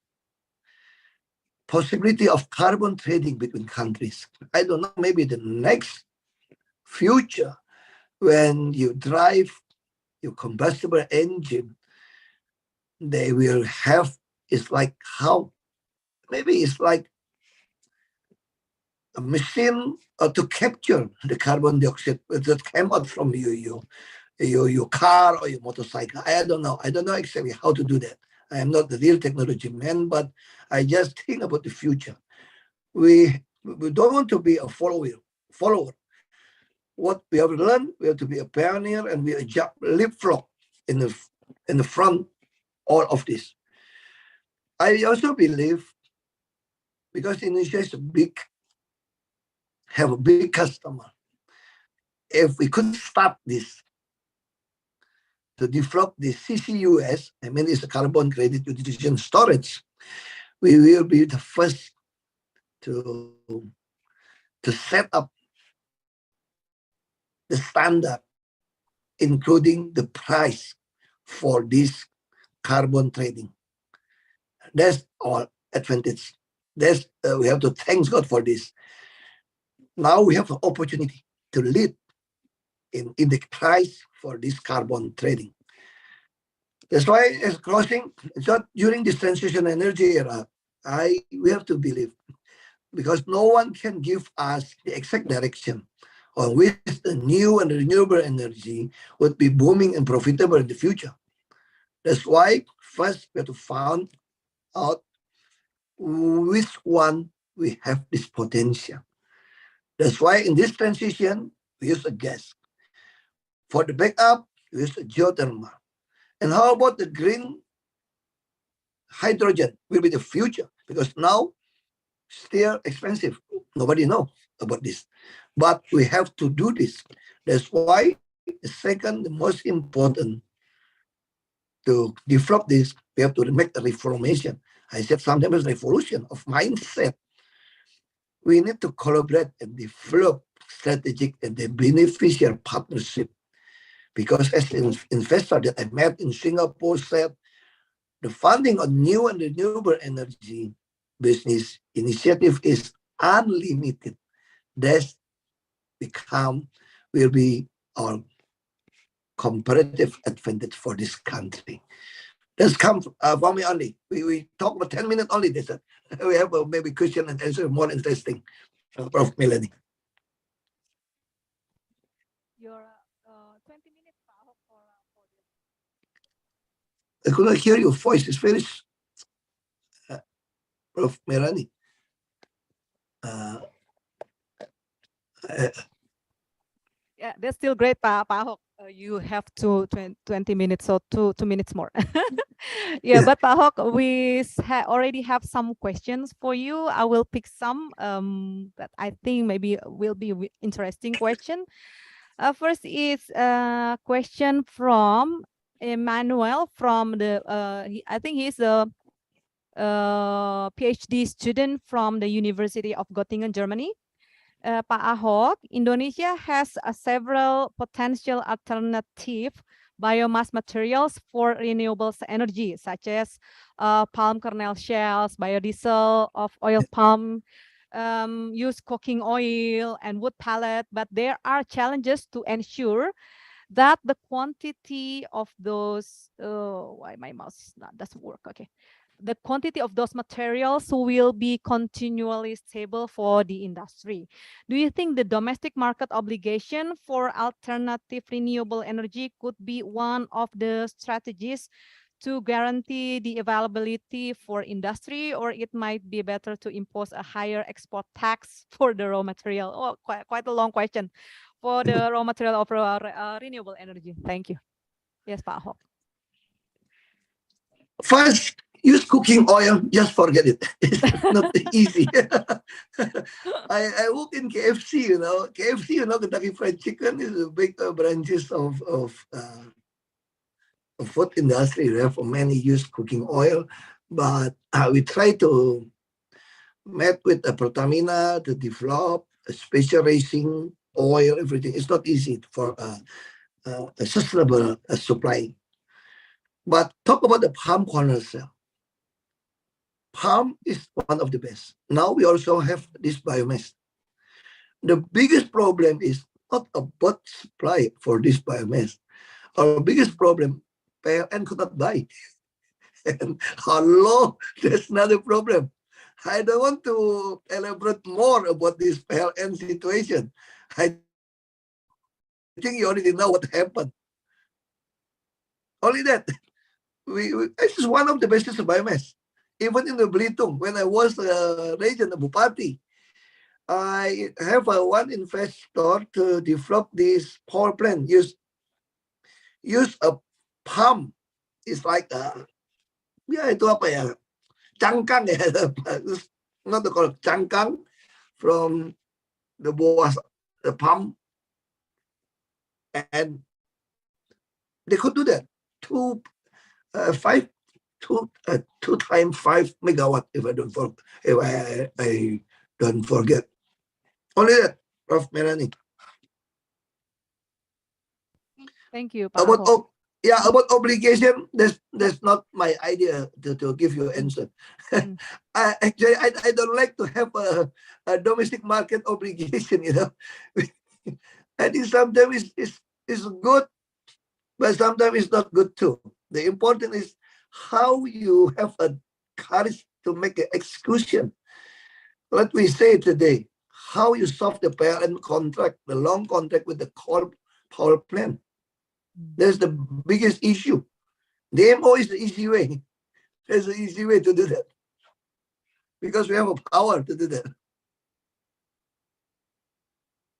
Possibility of carbon trading between countries. I don't know, maybe the next future when you drive your combustible engine, they will have, it's like how, maybe it's like a machine to capture the carbon dioxide that came out from your car or your motorcycle. I don't know. I don't know exactly how to do that. I am not the real technology man, but I just think about the future. We don't want to be a follower. What we have learned, we have to be a pioneer, and we leapfrog in the front all of this. I also believe because Indonesia is have a big customer. If we could start this to develop the CCUS, I mean, it's a carbon credit utilization storage, we will be the first to set up the standard, including the price for this carbon trading. That's our advantage. That's we have to thank God for this. Now we have an opportunity to lead in the price for this carbon trading. That's why, as closing, so during this transition energy era, we have to believe, because no one can give us the exact direction on which the new and renewable energy would be booming and profitable in the future. That's why first we have to find out which one we have this potential. That's why in this transition, we use a gas. For the backup, we use a geothermal. And how about the green hydrogen will be the future? Because now, still expensive. Nobody knows about this. But we have to do this. That's why the second, the most important to develop this, we have to make a reformation. I said sometimes revolution of mindset. We need to collaborate and develop strategic and the beneficial partnership. Because as an investor that I met in Singapore said, the funding on new and renewable energy business initiative is unlimited. That will be our comparative advantage for this country. That's come for me only. We talk about 10 minutes only. They said. We have maybe question and answer more interesting. Prof. Melanie. Your 20 minutes, Pak Ahok, for I could not hear your voice. It's very, Prof. Melanie. yeah, that's still great, Pak Ahok. You have 20 minutes, so 2 minutes more. Yeah, but Pak Ahok, we already have some questions for you. I will pick some that I think maybe will be interesting question. First is a question from Emmanuel from the, I think he's a PhD student from the University of Göttingen, Germany. Pak Ahok, Indonesia has several potential alternative biomass materials for renewable energy, such as palm kernel shells, biodiesel of oil palm, use cooking oil and wood pellet, but there are challenges to ensure that the quantity of those, why my mouse doesn't work, okay. The quantity of those materials will be continually stable for the industry. Do you think the domestic market obligation for alternative renewable energy could be one of the strategies to guarantee the availability for industry, or it might be better to impose a higher export tax for the raw material? Oh, quite a long question for the raw material of renewable energy. Thank you. Yes, Pak Ahok. First, use cooking oil, just forget it. It's not easy. I work in KFC, KFC, Kentucky Fried Chicken is a big branches of food industry. Therefore, many use cooking oil, but we try to met with the Pertamina to develop a special racing oil, everything. It's not easy for a sustainable supply. But talk about the palm kernel shell. Palm is one of the best. Now we also have this biomass. The biggest problem is not about supply for this biomass. Our biggest problem, PLN could not buy. And hello, that's another problem. I don't want to elaborate more about this PLN situation. I think you already know what happened. Only that. This is one of the best biomass. Even in the Belitung, when I was region of Bupati, I have one investor to develop this power plant. Use a palm. It's like itu apa ya? Cangkang ya. Not the called cangkang from the palm, and they could do that. 2 times 5 megawatt, if I don't forget. Only that, Prof. Melanie. Thank you, Pak About Ahok. about obligation, that's not my idea to give you answer. I don't like to have a domestic market obligation, I think sometimes it's good, but sometimes it's not good too. The important is how you have a courage to make an execution. Let me say today, how you solve the parent contract, the long contract with the coal power plant. That's the biggest issue. The MO is the easy way. There's an easy way to do that. Because we have a power to do that.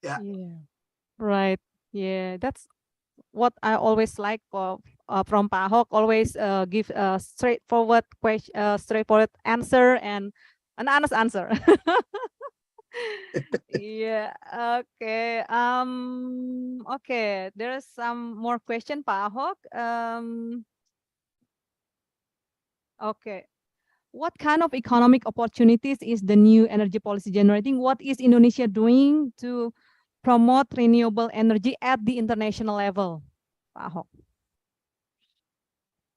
Yeah. Right. Yeah, that's what I always like from Pak Ahok. Always give a straightforward question, straightforward answer, and an honest answer. Yeah. Okay. Okay. There's some more question, Pak Ahok. Okay. What kind of economic opportunities is the new energy policy generating? What is Indonesia doing to promote renewable energy at the international level, Pak Ahok?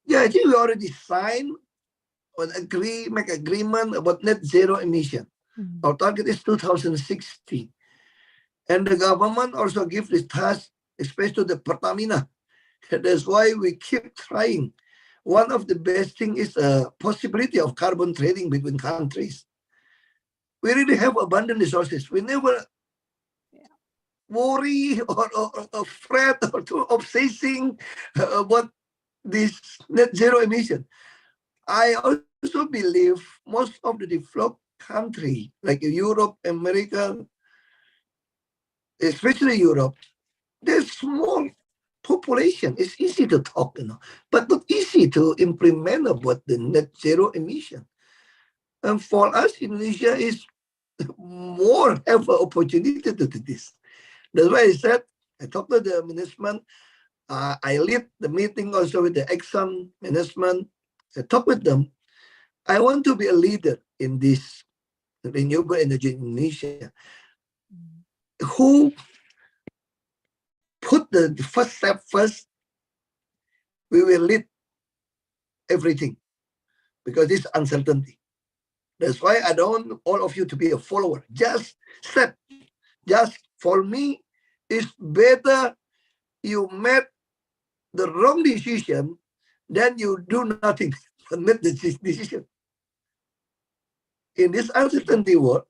Yeah, I think we already signed or make agreement about net zero emission. Our target is 2060. And the government also gives this task, especially to the Pertamina. That's why we keep trying. One of the best things is the possibility of carbon trading between countries. We really have abundant resources. We never worry or afraid or too obsessing about this net zero emission. I also believe most of the developed country like Europe, America, especially Europe, there's small population. It's easy to talk, but not easy to implement about the net zero emission. And for us, Indonesia is more have an opportunity to do this. That's why I said I talked to the management. I lead the meeting also with the Exxon management. I talk with them. I want to be a leader in this renewable energy in Indonesia. Who put the first step first, we will lead everything because this uncertainty. That's why I don't want all of you to be a follower. Just step. Just for me, it's better you made the wrong decision than you do nothing and make the decision. In this uncertainty world,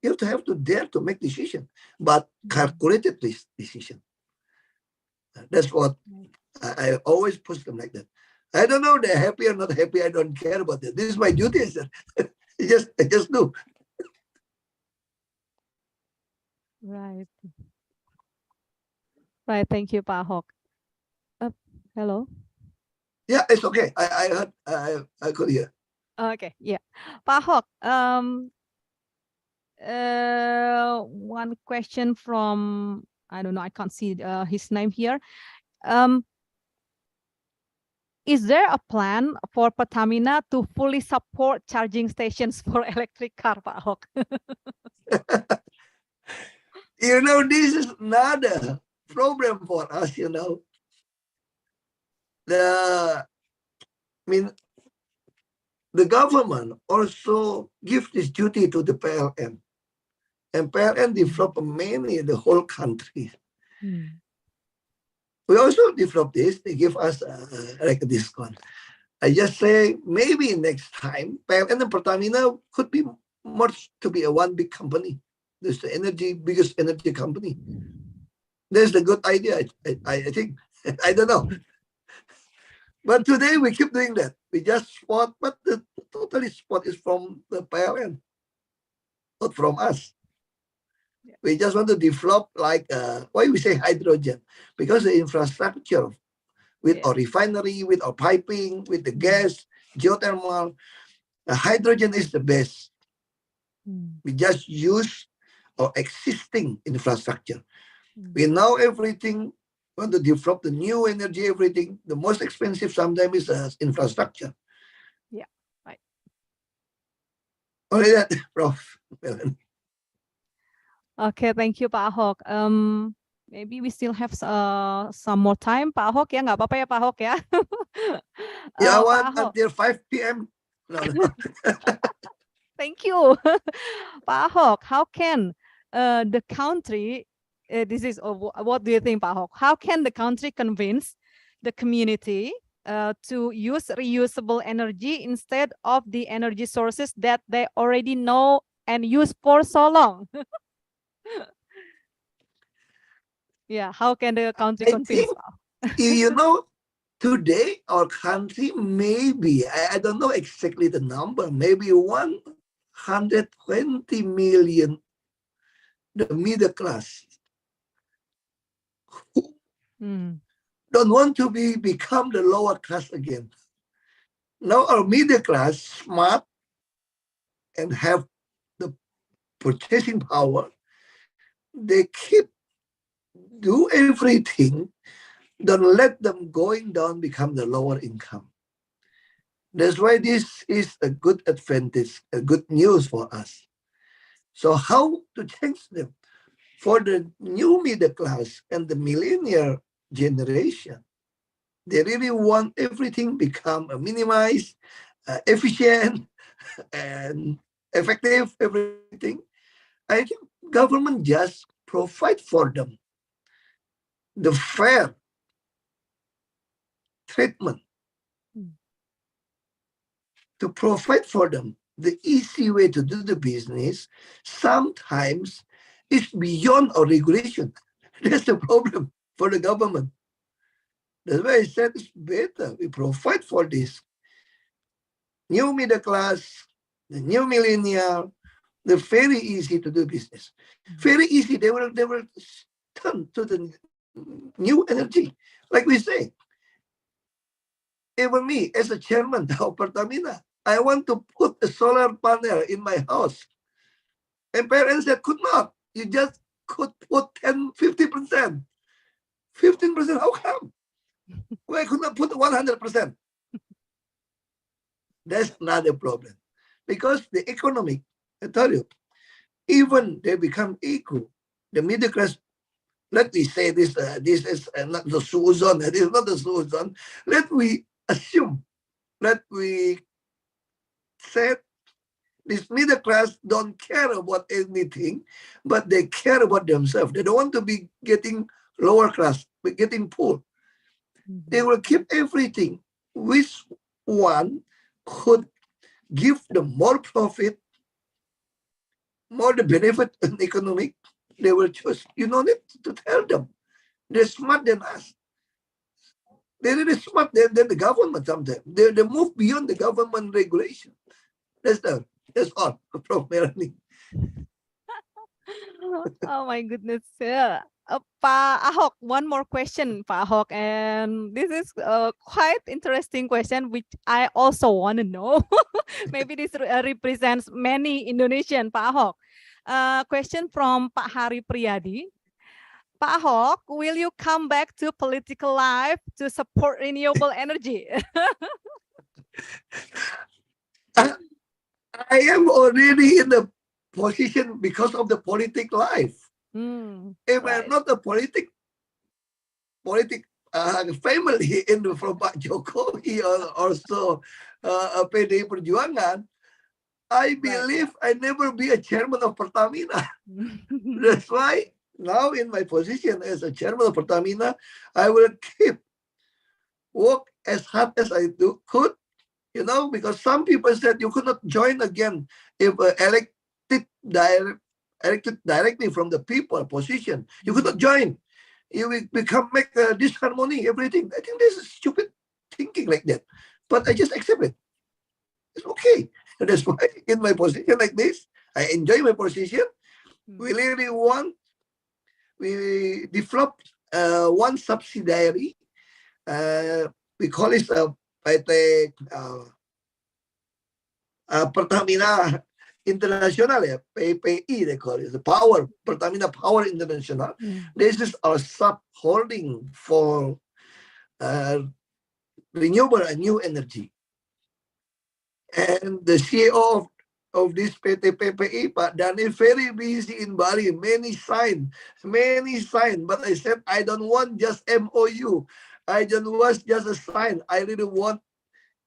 you have to dare to make decision, but calculated this decision. That's what I always push them like that. I don't know they're happy or not happy. I don't care about that. This is my duty. I said, I just do. Right. Right. Thank you, Pak Ahok. Hello. Yeah, it's okay. I heard. I could hear. Okay. Yeah. Pak Ahok, one question from, I don't know, I can't see his name here. Is there a plan for Pertamina to fully support charging stations for electric car, Pak Ahok? This is another problem for us, The government also gives this duty to the PLN. And PLN develop many in the whole country. We also develop this. They give us like a discount. I just say maybe next time PLN and Pertamina could be merged to be a one big company. There's the biggest energy company. That's a good idea. I think. I don't know. But today we keep doing that. We just spot, but the totally spot is from the PLN, not from us. Yeah. We just want to develop like why we say hydrogen, because the infrastructure with our refinery, with our piping, with the gas, geothermal, hydrogen is the best. We just use our existing infrastructure. We know everything. Want to develop the new energy, everything. The most expensive sometimes is infrastructure. Yeah, right. Only that, Prof. Okay, thank you, Pak Ahok. Maybe we still have some more time, Pak Ahok, ya, nggak apa-apa ya, Pak Ahok, ya. Yeah, I Pak want Ahok, until 5 p.m. No. thank you. Pak Ahok, how can the country, what do you think, Pak Ahok? How can the country convince the community to use reusable energy instead of the energy sources that they already know and use for so long? Yeah, how can the country I convince? think, today our country maybe, I don't know exactly the number, maybe 120 million, the middle class, who don't want to become the lower class again. Now our middle class, smart and have the purchasing power, they do everything. Don't let them going down become the lower income. That's why this is a good advantage, a good news for us. So how to change them? For the new middle class and the millennial generation, they really want everything become minimized, efficient, and effective, everything. I think government just provide for them the fair treatment, to provide for them the easy way to do the business. Sometimes it's beyond our regulation. That's the problem for the government. That's why I said it's better we provide for this new middle class, the new millennial, the very easy to do business. Very easy. They will turn to the new energy. Like we say, even me as a chairman of Pertamina, I want to put a solar panel in my house. And parents said, could not. You just could put 10, 50%. 15%. How come? Why could not put 100%? That's not a problem. Because the economic, I tell you, even they become equal, the middle class, let me say this, this is not the Susan, it is not the Susan. Let we assume, let we say this middle class don't care about anything, but they care about themselves. They don't want to be getting lower class, but getting poor. They will keep everything. Which one could give them more profit, more the benefit and economic? They will choose. You don't need to tell them. They're smart than us. They're really smart than the government sometimes. They move beyond the government regulation. That's all, Prof. Melanie. Oh my goodness. Yeah. Pak Ahok, one more question, Pak Ahok, and this is a quite interesting question, which I also want to know. Maybe this represents many Indonesian, Pak Ahok. Question from Pak Hari Priyadi. Pak Ahok, will you come back to political life to support renewable energy? I am already in the position because of the politic life. If I'm not a politic family from Pak Jokowi or also PDI Perjuangan, I believe I never be a chairman of Pertamina. That's why now in my position as a chairman of Pertamina, I will keep work as hard as I could, you know, because some people said you could not join again if elected directly from the people position. You could not join. You will make a disharmony, everything. I think this is stupid thinking like that. But I just accept it. It's okay. That's why in my position like this, I enjoy my position. We really we developed one subsidiary. We call it Pertamina International, PPI they call it, the Power, Pertamina Power International. This is our sub-holding for renewable and new energy. And the CEO of this PT PPI, Pak Dani, very busy in Bali, many sign. But I said, I don't want just MOU. I don't want just a sign. I really want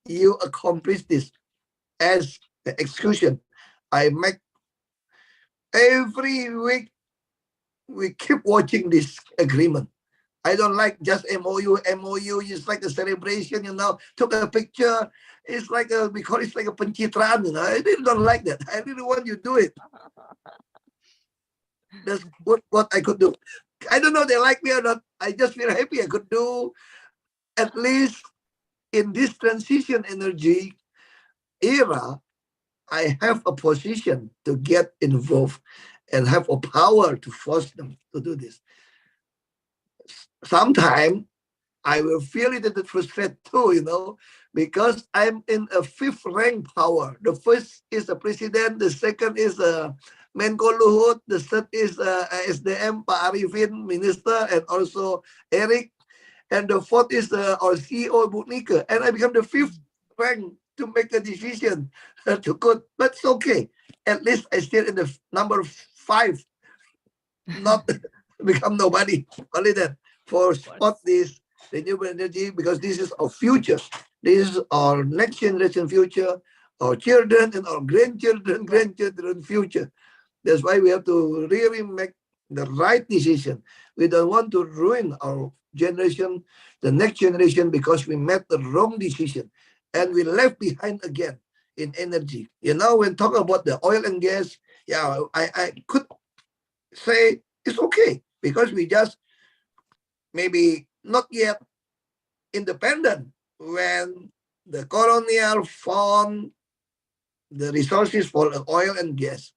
you accomplish this as the execution. I make every week, we keep watching this agreement. I don't like just MOU. MOU is like a celebration, you know, took a picture. It's like because it's like a pencitraan, you know. I really don't like that. I really want you to do it. That's what I could do. I don't know if they like me or not. I just feel happy I could do at least in this transition energy era. I have a position to get involved and have a power to force them to do this. Sometimes I will feel it a bit frustrated too, you know, because I'm in a fifth rank power. The first is the president, the second is Menko Luhut, the third is SDM, Pak Arifin, minister, and also Eric, and the fourth is our CEO, Bu Nika, and I become the fifth rank to make a decision to go, but it's okay. At least I still in the number 5, not become nobody. Only that for spot this renewable energy, because this is our future. This is our next generation future, our children and our grandchildren future. That's why we have to really make the right decision. We don't want to ruin our generation, the next generation, because we made the wrong decision and we left behind again in energy. You know, when talk about the oil and gas, yeah, I could say it's okay because we just maybe not yet independent when the colonial found the resources for oil and gas.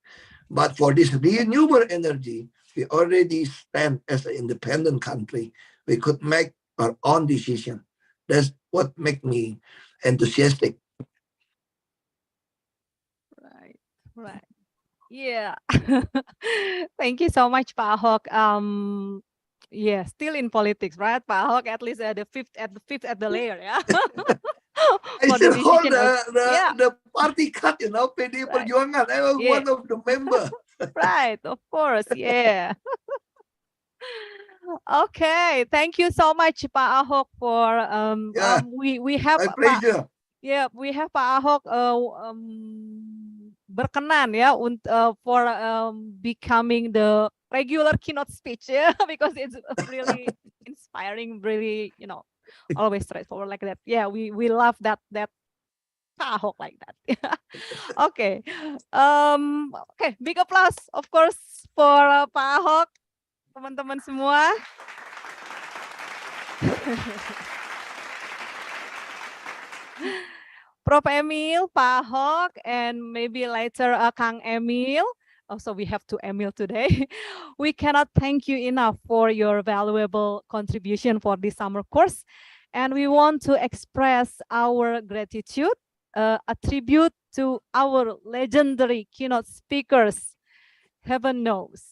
But for this renewable energy, we already stand as an independent country. We could make our own decision. That's what makes me enthusiastic. Right. Yeah. Thank you so much, Pak Ahok. Yeah, still in politics, right? Pak Ahok at least at the fifth at the layer, yeah. I For the still hold decision yeah. the party card, you know, PD Right. Perjuangan. I was Yeah. one of the member. Right, of course, yeah. Okay, thank you so much, Pak Ahok, for Yeah, we have my Pak pleasure. yeah, we have Pak Ahok berkenan ya for becoming the regular keynote speech ya because it's really inspiring, really, you know, always straightforward like that. Yeah, we love that Pak Ahok like that. Okay. Okay, big applause of course for Pak Ahok, teman-teman semua. Prof. Emil, Pak Ahok, and maybe later Kang Emil. Also, we have two Emil today. We cannot thank you enough for your valuable contribution for this summer course. And we want to express our gratitude, a tribute to our legendary keynote speakers. Heaven knows.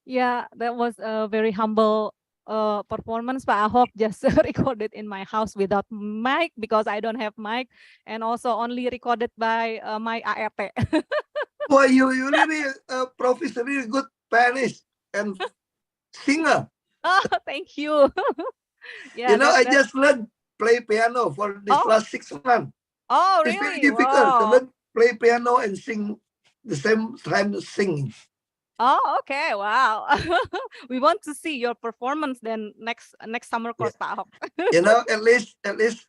Yeah, that was a very humble performance. Pak Ahok just recorded in my house without mic because I don't have mic, and also only recorded by my ART. Boy, you really professor, really good pianist and singer. Oh, thank you. Yeah, You know, I that- just learned play piano for this Oh. last 6 months. Oh, It's really? very difficult to Wow. learn play piano and sing the same time singing. Oh, okay. Wow. We want to see your performance then next summer course, Pak Ahok. You know, at least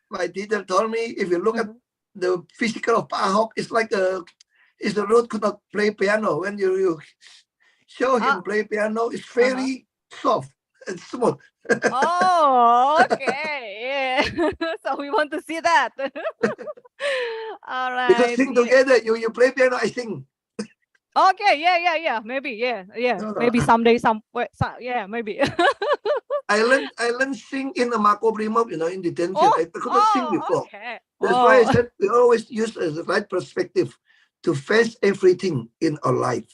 my teacher told me if you look at the physical of Pa Ahok, it's like is the road could not play piano. When you show him Ah. play piano, it's very soft and smooth. Oh, okay. Yeah. So we want to see that. All right. Because sing Yeah. together, you play piano, I sing. Okay. Yeah. Maybe. Yeah. No. Maybe someday, yeah, maybe. I learned sing in the Mako Brimob, you know, in detention. Oh, I could not sing before. Okay. That's why I Oh. said we always use as the right perspective to face everything in our life.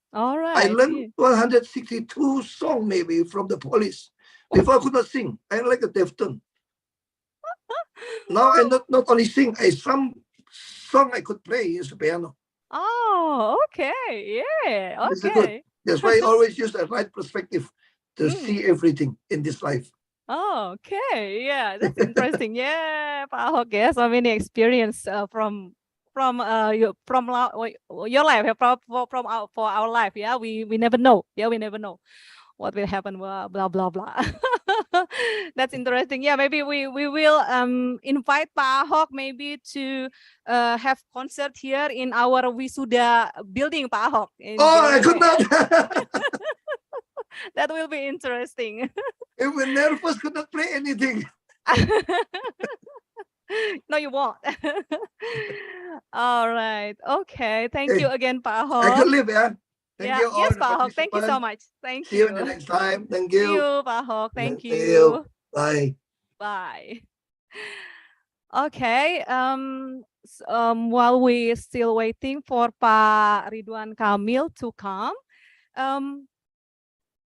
All right. I learned 162 songs maybe from the police. Before I could not sing. I like a Defton. Now I not only sing, some song I could play is the piano. Oh, okay. Yeah. This is good. Okay. That's why I always use the right perspective to Mm. see everything in this life. Oh, okay. Yeah, that's interesting. Yeah, Pak Ahok, yeah, so many experience from your life, yeah, for our life. Yeah, we never know. Yeah, we never know what will happen. Blah blah blah. That's interesting. Yeah, maybe we will invite Pak Ahok maybe to have concert here in our Wisuda building, Pak Ahok. in Oh, I Jalan could Raya. not. That will be interesting. Even nervous, could not play anything. No, you won't. All right. Okay. Thank Hey, you again, Pak I Ahok. can leave, yeah. Thank Yeah. you all Yes, the Pak Ahok. Thank you so participants. much. Thank See you in the you. next time. Thank See you. you, Pak Ahok. Thank See you. you. Bye. Bye. Okay. While we still waiting for Pak Ridwan Kamil to come,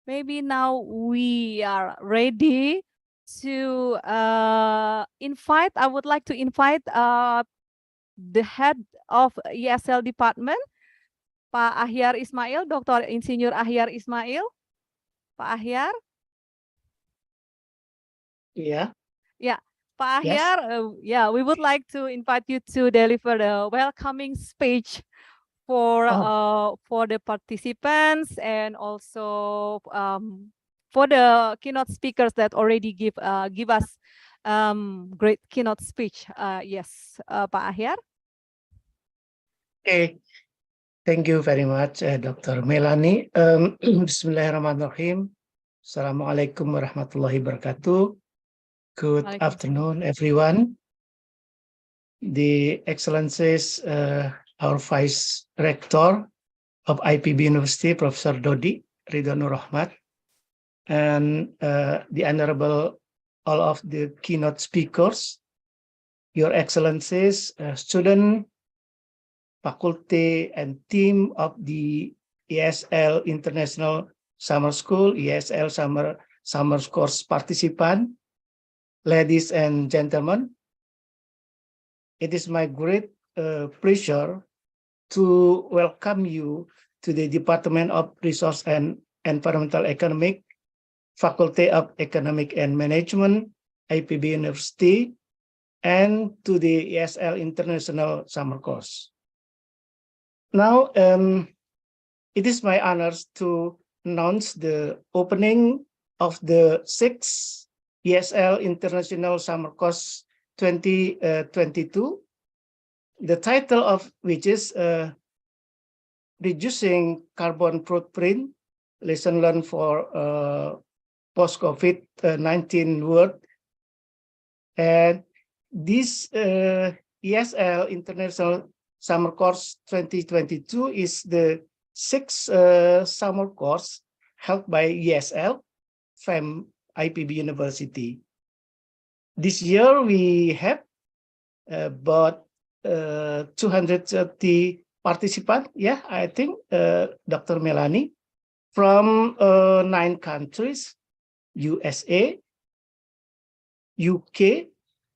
maybe now we are ready to invite. I would like to invite the head of ESL department, Pak Ahyar Ismail, Dr. Insinyur Ahyar Ismail. Pak Ahyar. Yeah. Yeah, Pak Yes. Ahyar, yeah, we would like to invite you to deliver the welcoming speech for the participants and also for the keynote speakers that already give us great keynote speech. Yes, Pak Ahyar. Okay. Thank you very much, Dr. Melanie. Bismillahirrahmanirrahim. Assalamualaikum warahmatullahi wabarakatuh. Good Waalaikumsalam. afternoon, everyone. The Excellencies, our Vice Rector of IPB University, Professor Dodi Ridwanur Rahmat, and the Honorable all of the keynote speakers, Your Excellencies, student, faculty, and team of the ESL International Summer School, ESL Summer Course participant, ladies and gentlemen, it is my great pleasure to welcome you to the Department of Resource and Environmental Economic, Faculty of Economic and Management, IPB University, and to the ESL International Summer Course. Now, it is my honor to announce the opening of the 6th ESL International Summer Course 2022, the title of which is Reducing Carbon Footprint, Lesson Learned for Post-COVID-19 World. And this ESL International Summer Course 2022 is the 6th summer course held by ESL from IPB University. This year we have about 230 participants. Yeah, I think Dr. Melanie from 9 countries: USA, UK,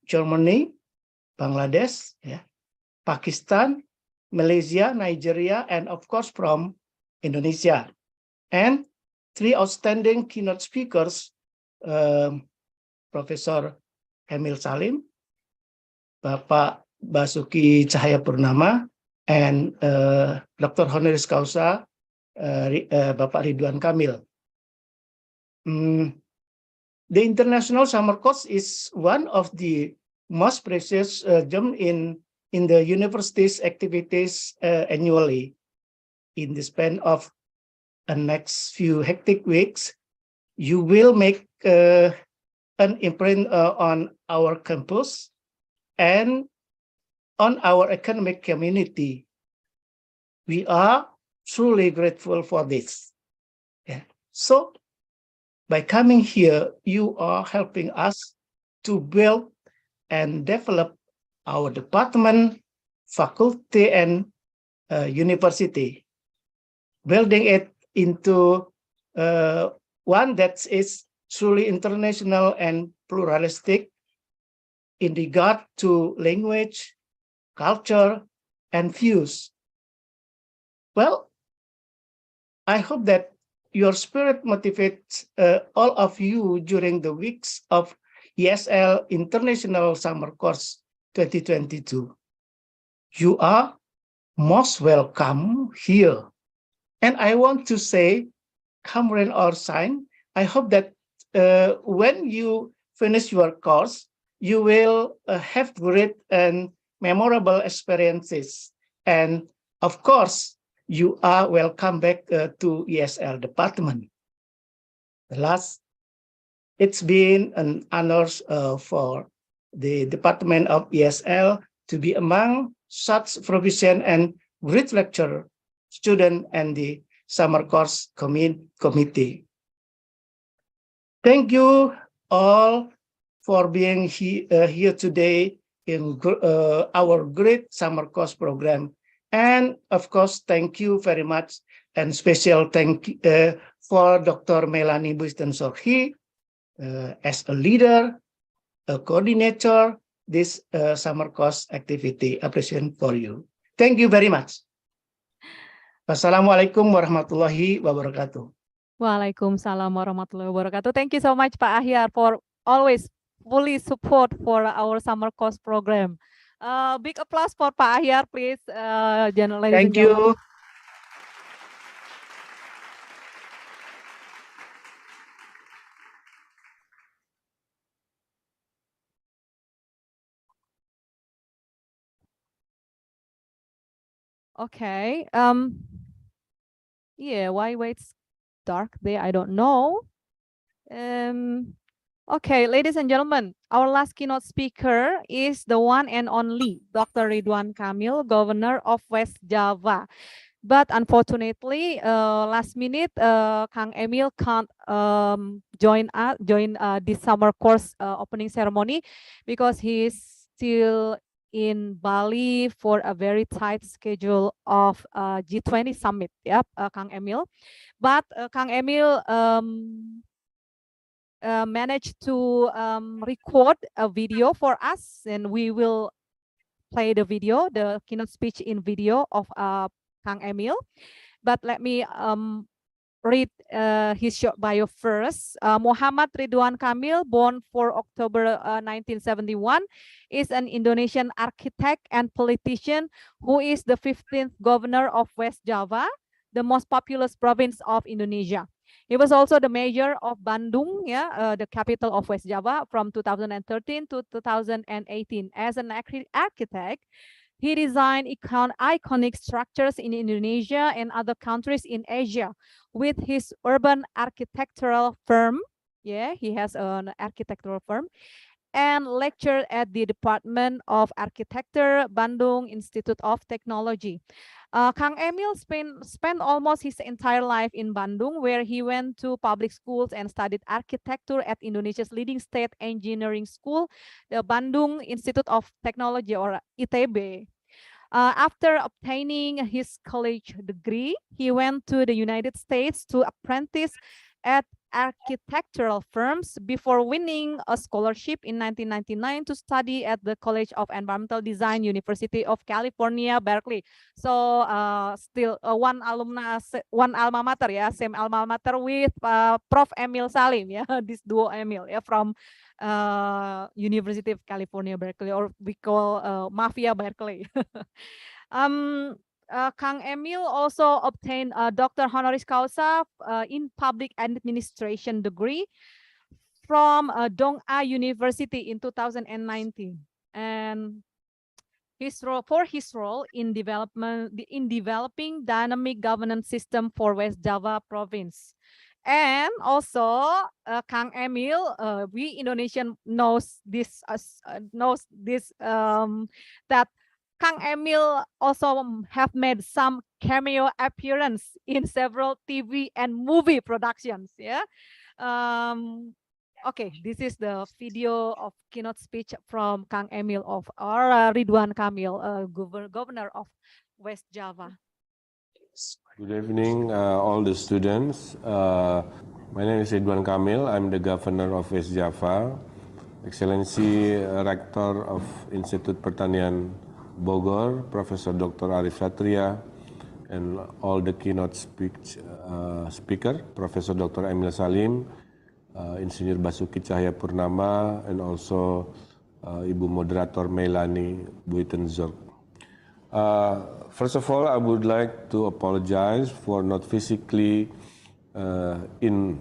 Germany, Bangladesh, yeah, Pakistan, Malaysia, Nigeria, and of course from Indonesia. And 3 outstanding keynote speakers, Professor Emil Salim, Bapak Basuki Cahayapurnama, and Dr. Honoris Causa, Bapak Ridwan Kamil. The International Summer Course is one of the most precious gems in the university's activities annually. In the span of the next few hectic weeks, you will make an imprint on our campus and on our academic community. We are truly grateful for this. Yeah. So, by coming here, you are helping us to build and develop our department, faculty, and university, building it into one that is truly international and pluralistic in regard to language, culture, and views. Well, I hope that your spirit motivates all of you during the weeks of ESL International Summer Course 2022. You are most welcome here. And I want to say, come rain or shine, I hope that when you finish your course, you will have great and memorable experiences. And of course, you are welcome back to ESL department. The last It's been an honor for the Department of ESL to be among such proficient and great lecturer, student, and the summer course committee. Thank you all for being here today in our great summer course program. And of course, thank you very much and special thank you for Dr. Melanie Buisten-Sorhi as a leader, a coordinator, this summer course activity. Appreciation for you. Thank you very much. Wassalamualaikum warahmatullahi wabarakatuh. Waalaikumsalam warahmatullahi wabarakatuh. Thank you so much, Pak Ahyar, for always fully support for our summer course program. Big applause for Pak Ahyar, please, ladies and Thank gentlemen. you. Okay. Yeah, why it's dark there? I don't know. Okay, ladies and gentlemen, our last keynote speaker is the one and only Dr. Ridwan Kamil, Governor of West Java. But unfortunately, last minute, Kang Emil can't join this summer course opening ceremony because he's still in Bali for a very tight schedule of G20 summit. Yep, Kang Emil. But Kang Emil managed to record a video for us, and we will play the video, the keynote speech in video of Kang Emil. But let me read his short bio first. Muhammad Ridwan Kamil, born 4 October 1971, is an Indonesian architect and politician who is the 15th governor of West Java, the most populous province of Indonesia. He was also the mayor of Bandung, the capital of West Java, from 2013 to 2018. As an architect, he designed iconic structures in Indonesia and other countries in Asia with his urban architectural firm. Yeah, he has an architectural firm, and lectured at the Department of Architecture, Bandung Institute of Technology. Kang Emil spent almost his entire life in Bandung, where he went to public schools and studied architecture at Indonesia's leading state engineering school, the Bandung Institute of Technology, or ITB. After obtaining his college degree, he went to the United States to apprentice at architectural firms before winning a scholarship in 1999 to study at the College of Environmental Design, University of California, Berkeley. So still one alma mater, yeah, same alma mater with Prof. Emil Salim, yeah, this duo Emil, yeah, from University of California, Berkeley, or we call Mafia Berkeley. Kang Emil also obtained a Dr. Honoris Causa in Public Administration degree from Dong-A University in 2019, and for his role in developing dynamic governance system for West Java province. And also, Kang Emil, we Indonesian knows this that Kang Emil also have made some cameo appearance in several TV and movie productions. Yeah. Okay, this is the video of keynote speech from Kang Emil of our Ridwan Kamil, governor of West Java. Good evening, all the students. My name is Ridwan Kamil. I'm the governor of West Java. Excellency Rector of Institut Pertanian Bogor, Professor Dr. Arif Satria, and all the keynote speaker, Professor Dr. Emil Salim, Insinyur Basuki Cahayapurnama, and also Ibu Moderator Melanie Buiten-Sorhi. First of all, I would like to apologize for not physically in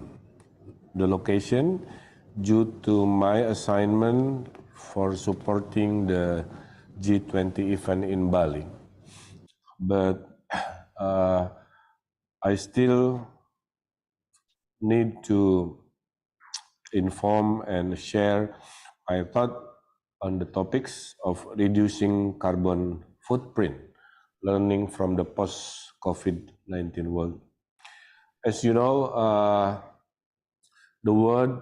the location due to my assignment for supporting the G20 event in Bali. But I still need to inform and share my thought on the topics of reducing carbon footprint, learning from the post-COVID-19 world. As you know, the world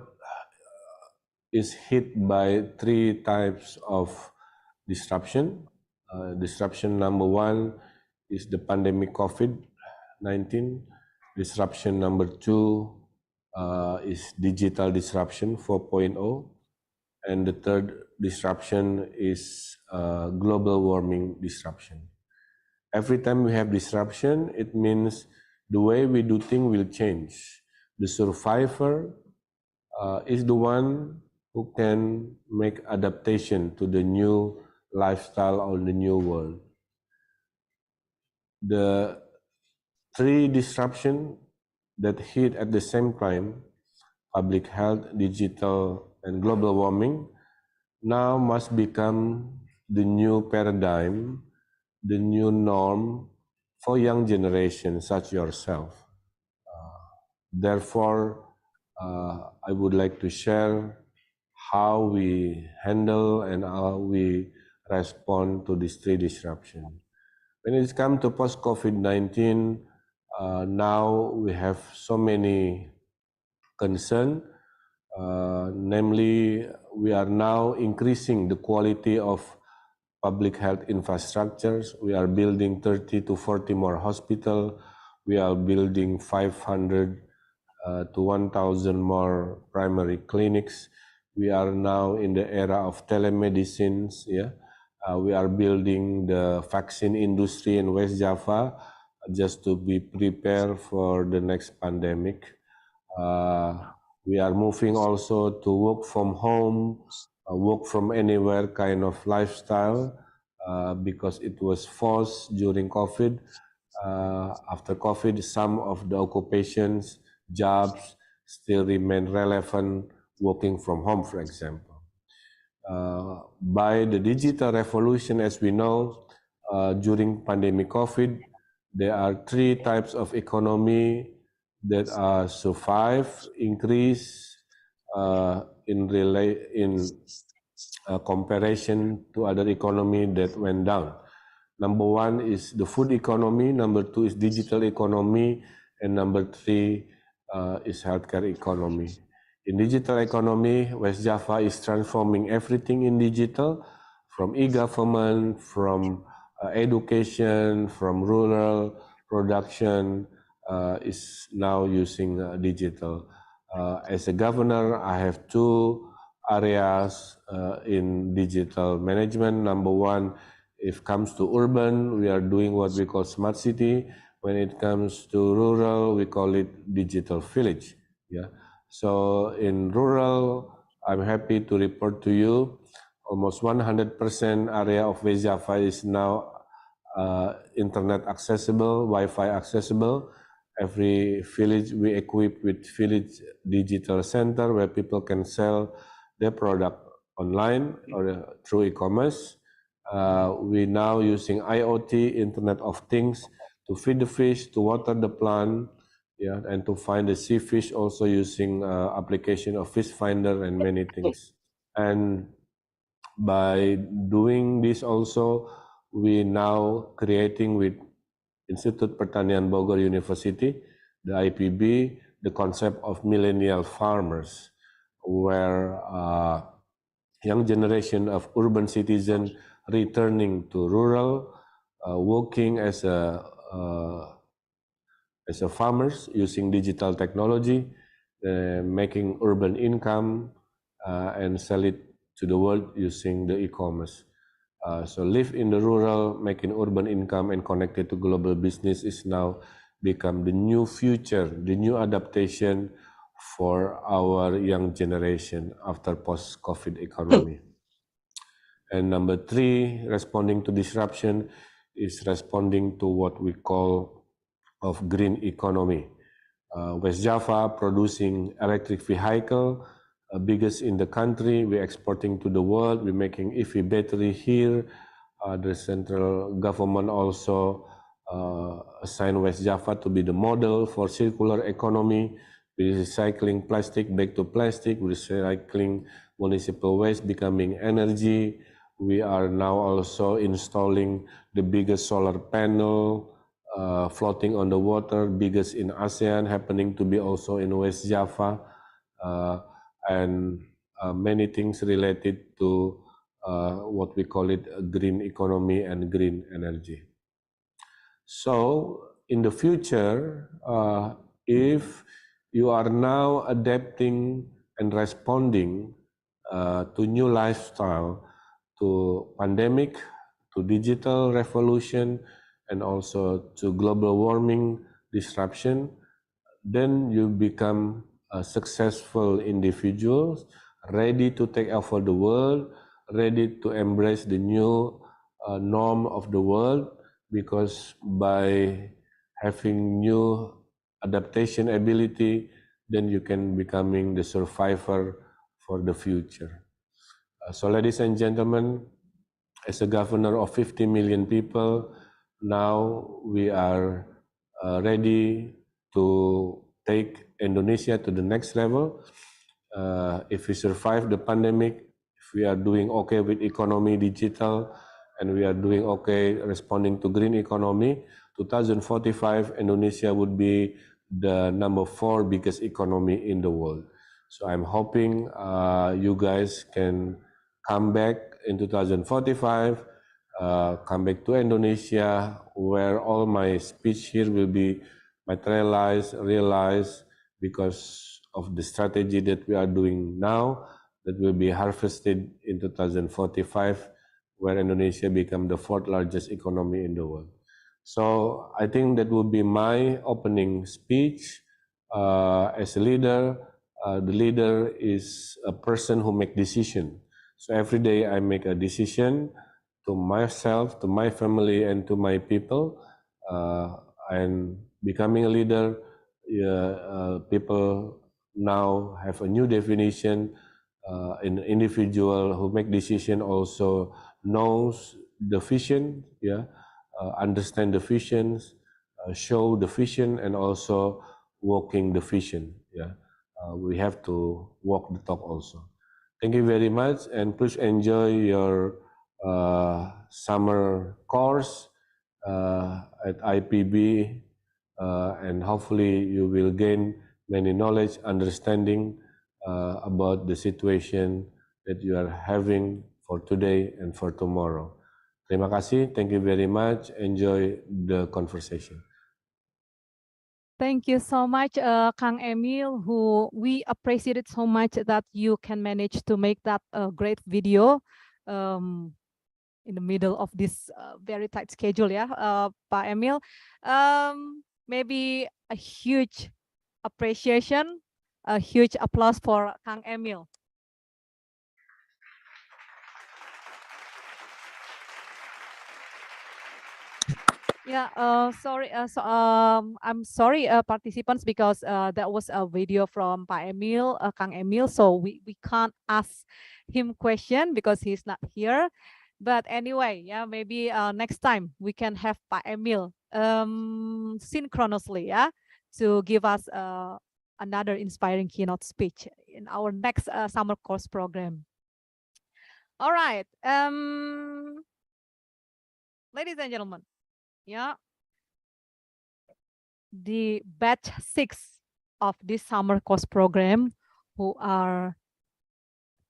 is hit by 3 types of disruption. Disruption number 1 is the pandemic COVID-19. Disruption number 2 is digital disruption 4.0. And the third disruption is global warming disruption. Every time we have disruption, it means the way we do things will change. The survivor is the one who can make adaptation to the new lifestyle or the new world. The 3 disruptions that hit at the same time, public health, digital, and global warming, now must become the new paradigm, the new norm for young generations such yourself. Therefore, I would like to share how we handle and how we respond to these 3 disruptions. When it comes to post-COVID-19, now we have so many concerns. Namely, we are now increasing the quality of public health infrastructures. We are building 30 to 40 more hospitals. We are building 500 to 1,000 more primary clinics. We are now in the era of telemedicine. We are building the vaccine industry in West Java just to be prepared for the next pandemic. We are moving also to work from home, work from anywhere kind of lifestyle because it was forced during COVID. After COVID, some of the occupations, jobs still remain relevant, working from home, for example. By the digital revolution, as we know, during pandemic COVID, there are 3 types of economy that survive, increase in comparison to other economy that went down. Number 1 is the food economy, number 2 is digital economy, and number 3 is healthcare economy. In digital economy, West Java is transforming everything in digital, from e-government, from education, from rural production, is now using digital. As a governor, I have 2 areas in digital management. Number 1, if it comes to urban, we are doing what we call smart city. When it comes to rural, we call it digital village. So in rural, I'm happy to report to you, almost 100% area of West Java is now internet accessible, Wi-Fi accessible. Every village we equip with village digital center where people can sell their product online or through e-commerce. We now using IoT, Internet of Things, to feed the fish, to water the plant, and to find the sea fish, also using application of Fish Finder and many things. And by doing this also, we now creating with Institut Pertanian Bogor University, the IPB, the concept of millennial farmers, where young generation of urban citizens returning to rural, working as a farmers using digital technology, making urban income and sell it to the world using the e-commerce. So live in the rural, making urban income and connected to global business is now become the new future, the new adaptation for our young generation after post-COVID economy. And number 3, responding to disruption is responding to what we call of green economy. West Java producing electric vehicle, biggest in the country. We're exporting to the world. We're making EV battery here. The central government also assigned West Java to be the model for circular economy. recycling plastic back to plastic, recycling municipal waste becoming energy. We are now also installing the biggest solar panel floating on the water, biggest in ASEAN, happening to be also in West Java, and many things related to what we call it a green economy and green energy. So in the future, if you are now adapting and responding to new lifestyle, to pandemic, to digital revolution, and also to global warming disruption, then you become a successful individuals, ready to take over the world, ready to embrace the new norm of the world, because by having new adaptation ability, then you can becoming the survivor for the future. So ladies and gentlemen, as a governor of 50 million people, now we are ready to take Indonesia to the next level. If we survive the pandemic, if we are doing okay with economy, digital, and we are doing okay responding to green economy, 2045, Indonesia would be the number 4 biggest economy in the world. So I'm hoping you guys can come back in 2045, come back to Indonesia, where all my speech here will be materialized, realized, because of the strategy that we are doing now, that will be harvested in 2045, where Indonesia become the 4th largest economy in the world. So I think that will be my opening speech. As a leader, the leader is a person who make decision. So every day I make a decision to myself, to my family, and to my people. And becoming a leader, people now have a new definition. An individual who make decision also knows the vision, understand the visions, show the vision, and also walking the vision. We have to walk the talk also. Thank you very much, and please enjoy your summer course at IPB, and hopefully you will gain many knowledge, understanding about the situation that you are having for today and for tomorrow. Terima kasih, thank you very much, enjoy the conversation. Thank you so much, Kang Emil, who we appreciated so much that you can manage to make that great video in the middle of this very tight schedule, Pak Emil. Maybe a huge appreciation, a huge applause for Kang Emil. I'm sorry, participants, because that was a video from Pak Emil, Kang Emil, so we can't ask him question because he's not here. But anyway, maybe next time we can have Pak Emil synchronously, to give us another inspiring keynote speech in our next summer course program. All right, ladies and gentlemen, the batch 6 of this summer course program, who are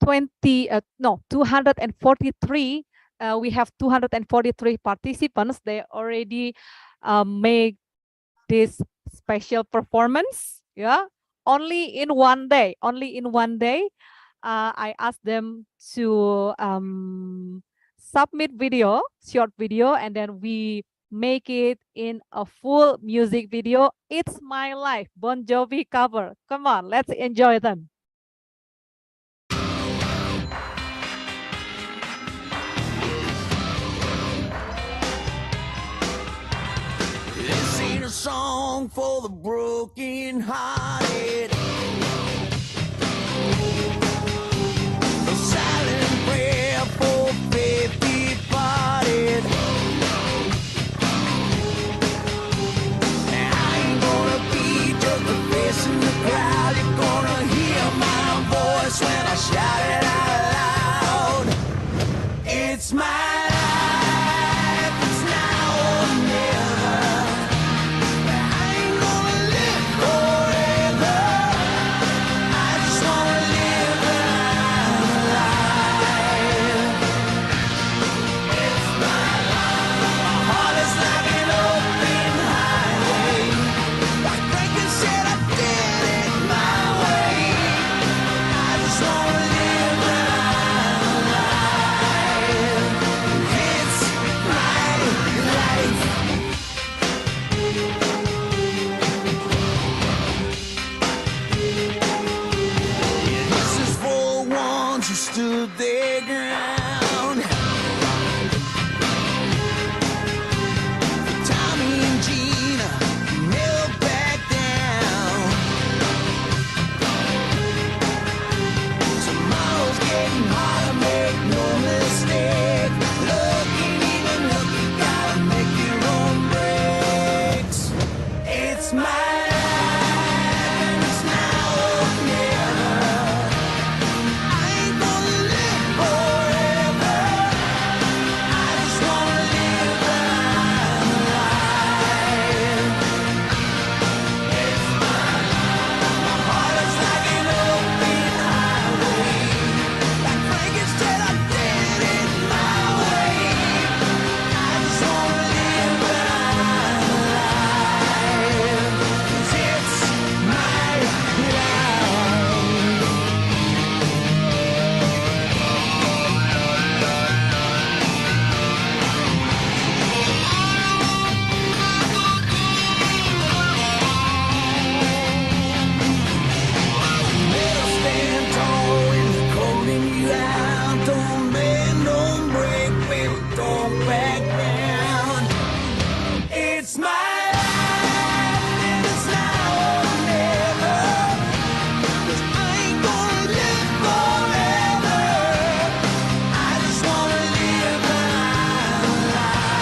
243. We have 243 participants. They already make this special performance, only in one day. I asked them to submit video, short video, and then we make it in a full music video. It's My Life, Bon Jovi cover. Come on, let's enjoy them. This ain't a song for the broken hearted. A silent prayer for faith departed. I ain't gonna be just a face in the crowd. shout it out loud. It's my life, it's now or never. I ain't gonna live forever. I just wanna live my life. It's my life. My heart is like an open highway. Like Franklin said, I did it my way. I just wanna live my life. It's my life. This is for ones who stood their ground. For Tommy and Gina, who never back down. Tomorrow's getting harder, make no mistake. Look ain't even look, you gotta make your own breaks. It's my life, and it's now or never. I ain't gonna live forever. I just wanna live my life. It's my life. My heart is like an open highway. Like Franklin said, I did it my way. I just wanna live my life. 'Cause it's my life. Never stand tall when they're calling you out. Don't bend, don't break, baby, don't back down. It's my life, and it's now or never. 'Cause I ain't gonna live forever. I just wanna live my life.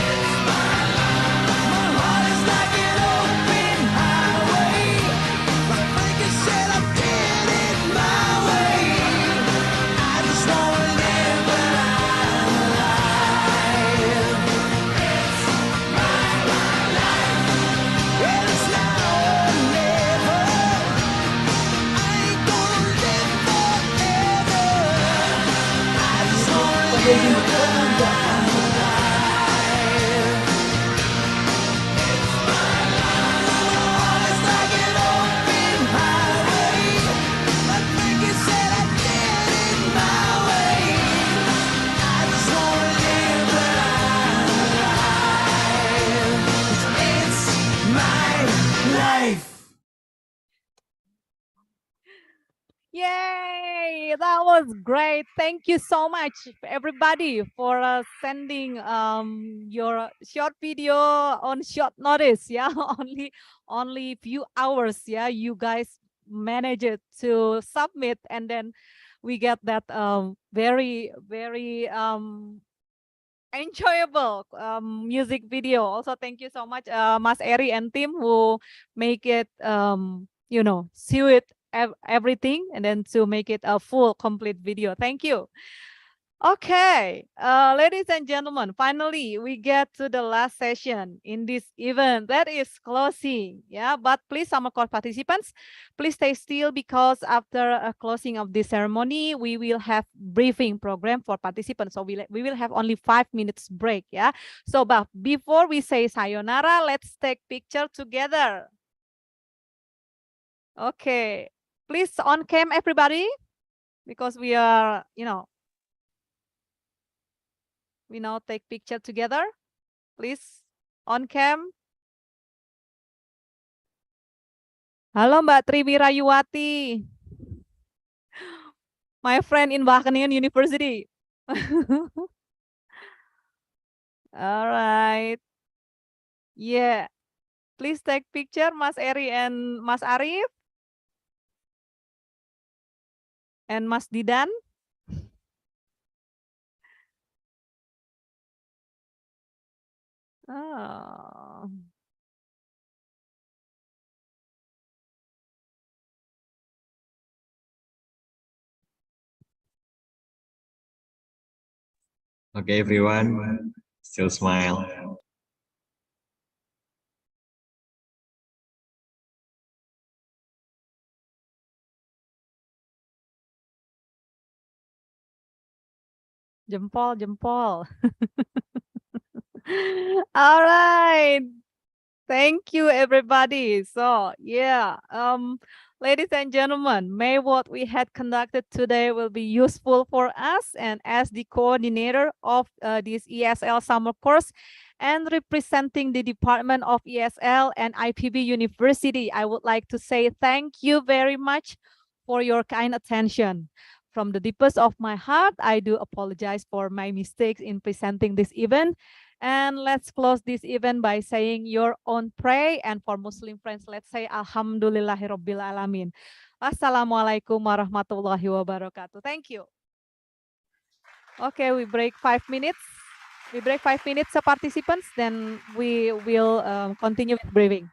It's my life. My heart is like an open highway. Like Franklin said, I did it my way. I just wanna live my life. It's my life. Well, it's now or never. I ain't gonna live forever. I just wanna live my life. It's like an open highway. Like Franklin said, I did it my way. I just wanna live my life. It's my life. Yay! That was great. Thank you so much, everybody, for sending your short video on short notice. Yeah, only few hours. Yeah, you guys managed to submit, and then we get that very enjoyable music video. Also, thank you so much, Mas Eri and team who make it suit everything and then to make it a full complete video. Thank you. Okay, ladies and gentlemen, finally we get to the last session in this event, that is closing. Yeah, but please, summer course participants, please stay still, because after a closing of this ceremony, we will have briefing program for participants. So we will have only 5 minutes break. Yeah, so but before we say sayonara, let's take picture together. Okay, please on cam everybody, because we are, we now take picture together. Please on cam. Halo Mbak Tri Wirayuwati. My friend in Wageningen University. All right. Yeah. Please take picture, Mas Eri and Mas Arif. And Mas Didan. Oh. Okay, everyone, still smile. Jempol, jempol. All right. Thank you, everybody. So, yeah, ladies and gentlemen, may what we had conducted today will be useful for us. And as the coordinator of this ESL summer course and representing the Department of ESL and IPB University, I would like to say thank you very much for your kind attention. From the deepest of my heart, I do apologize for my mistakes in presenting this event. And let's close this event by saying your own pray. And for Muslim friends, let's say Alhamdulillahirabbil alamin. Wassalamualaikum warahmatullahi wabarakatuh. Thank you. Okay, we break 5 minutes. We break 5 minutes, participants. Then we will continue with briefing.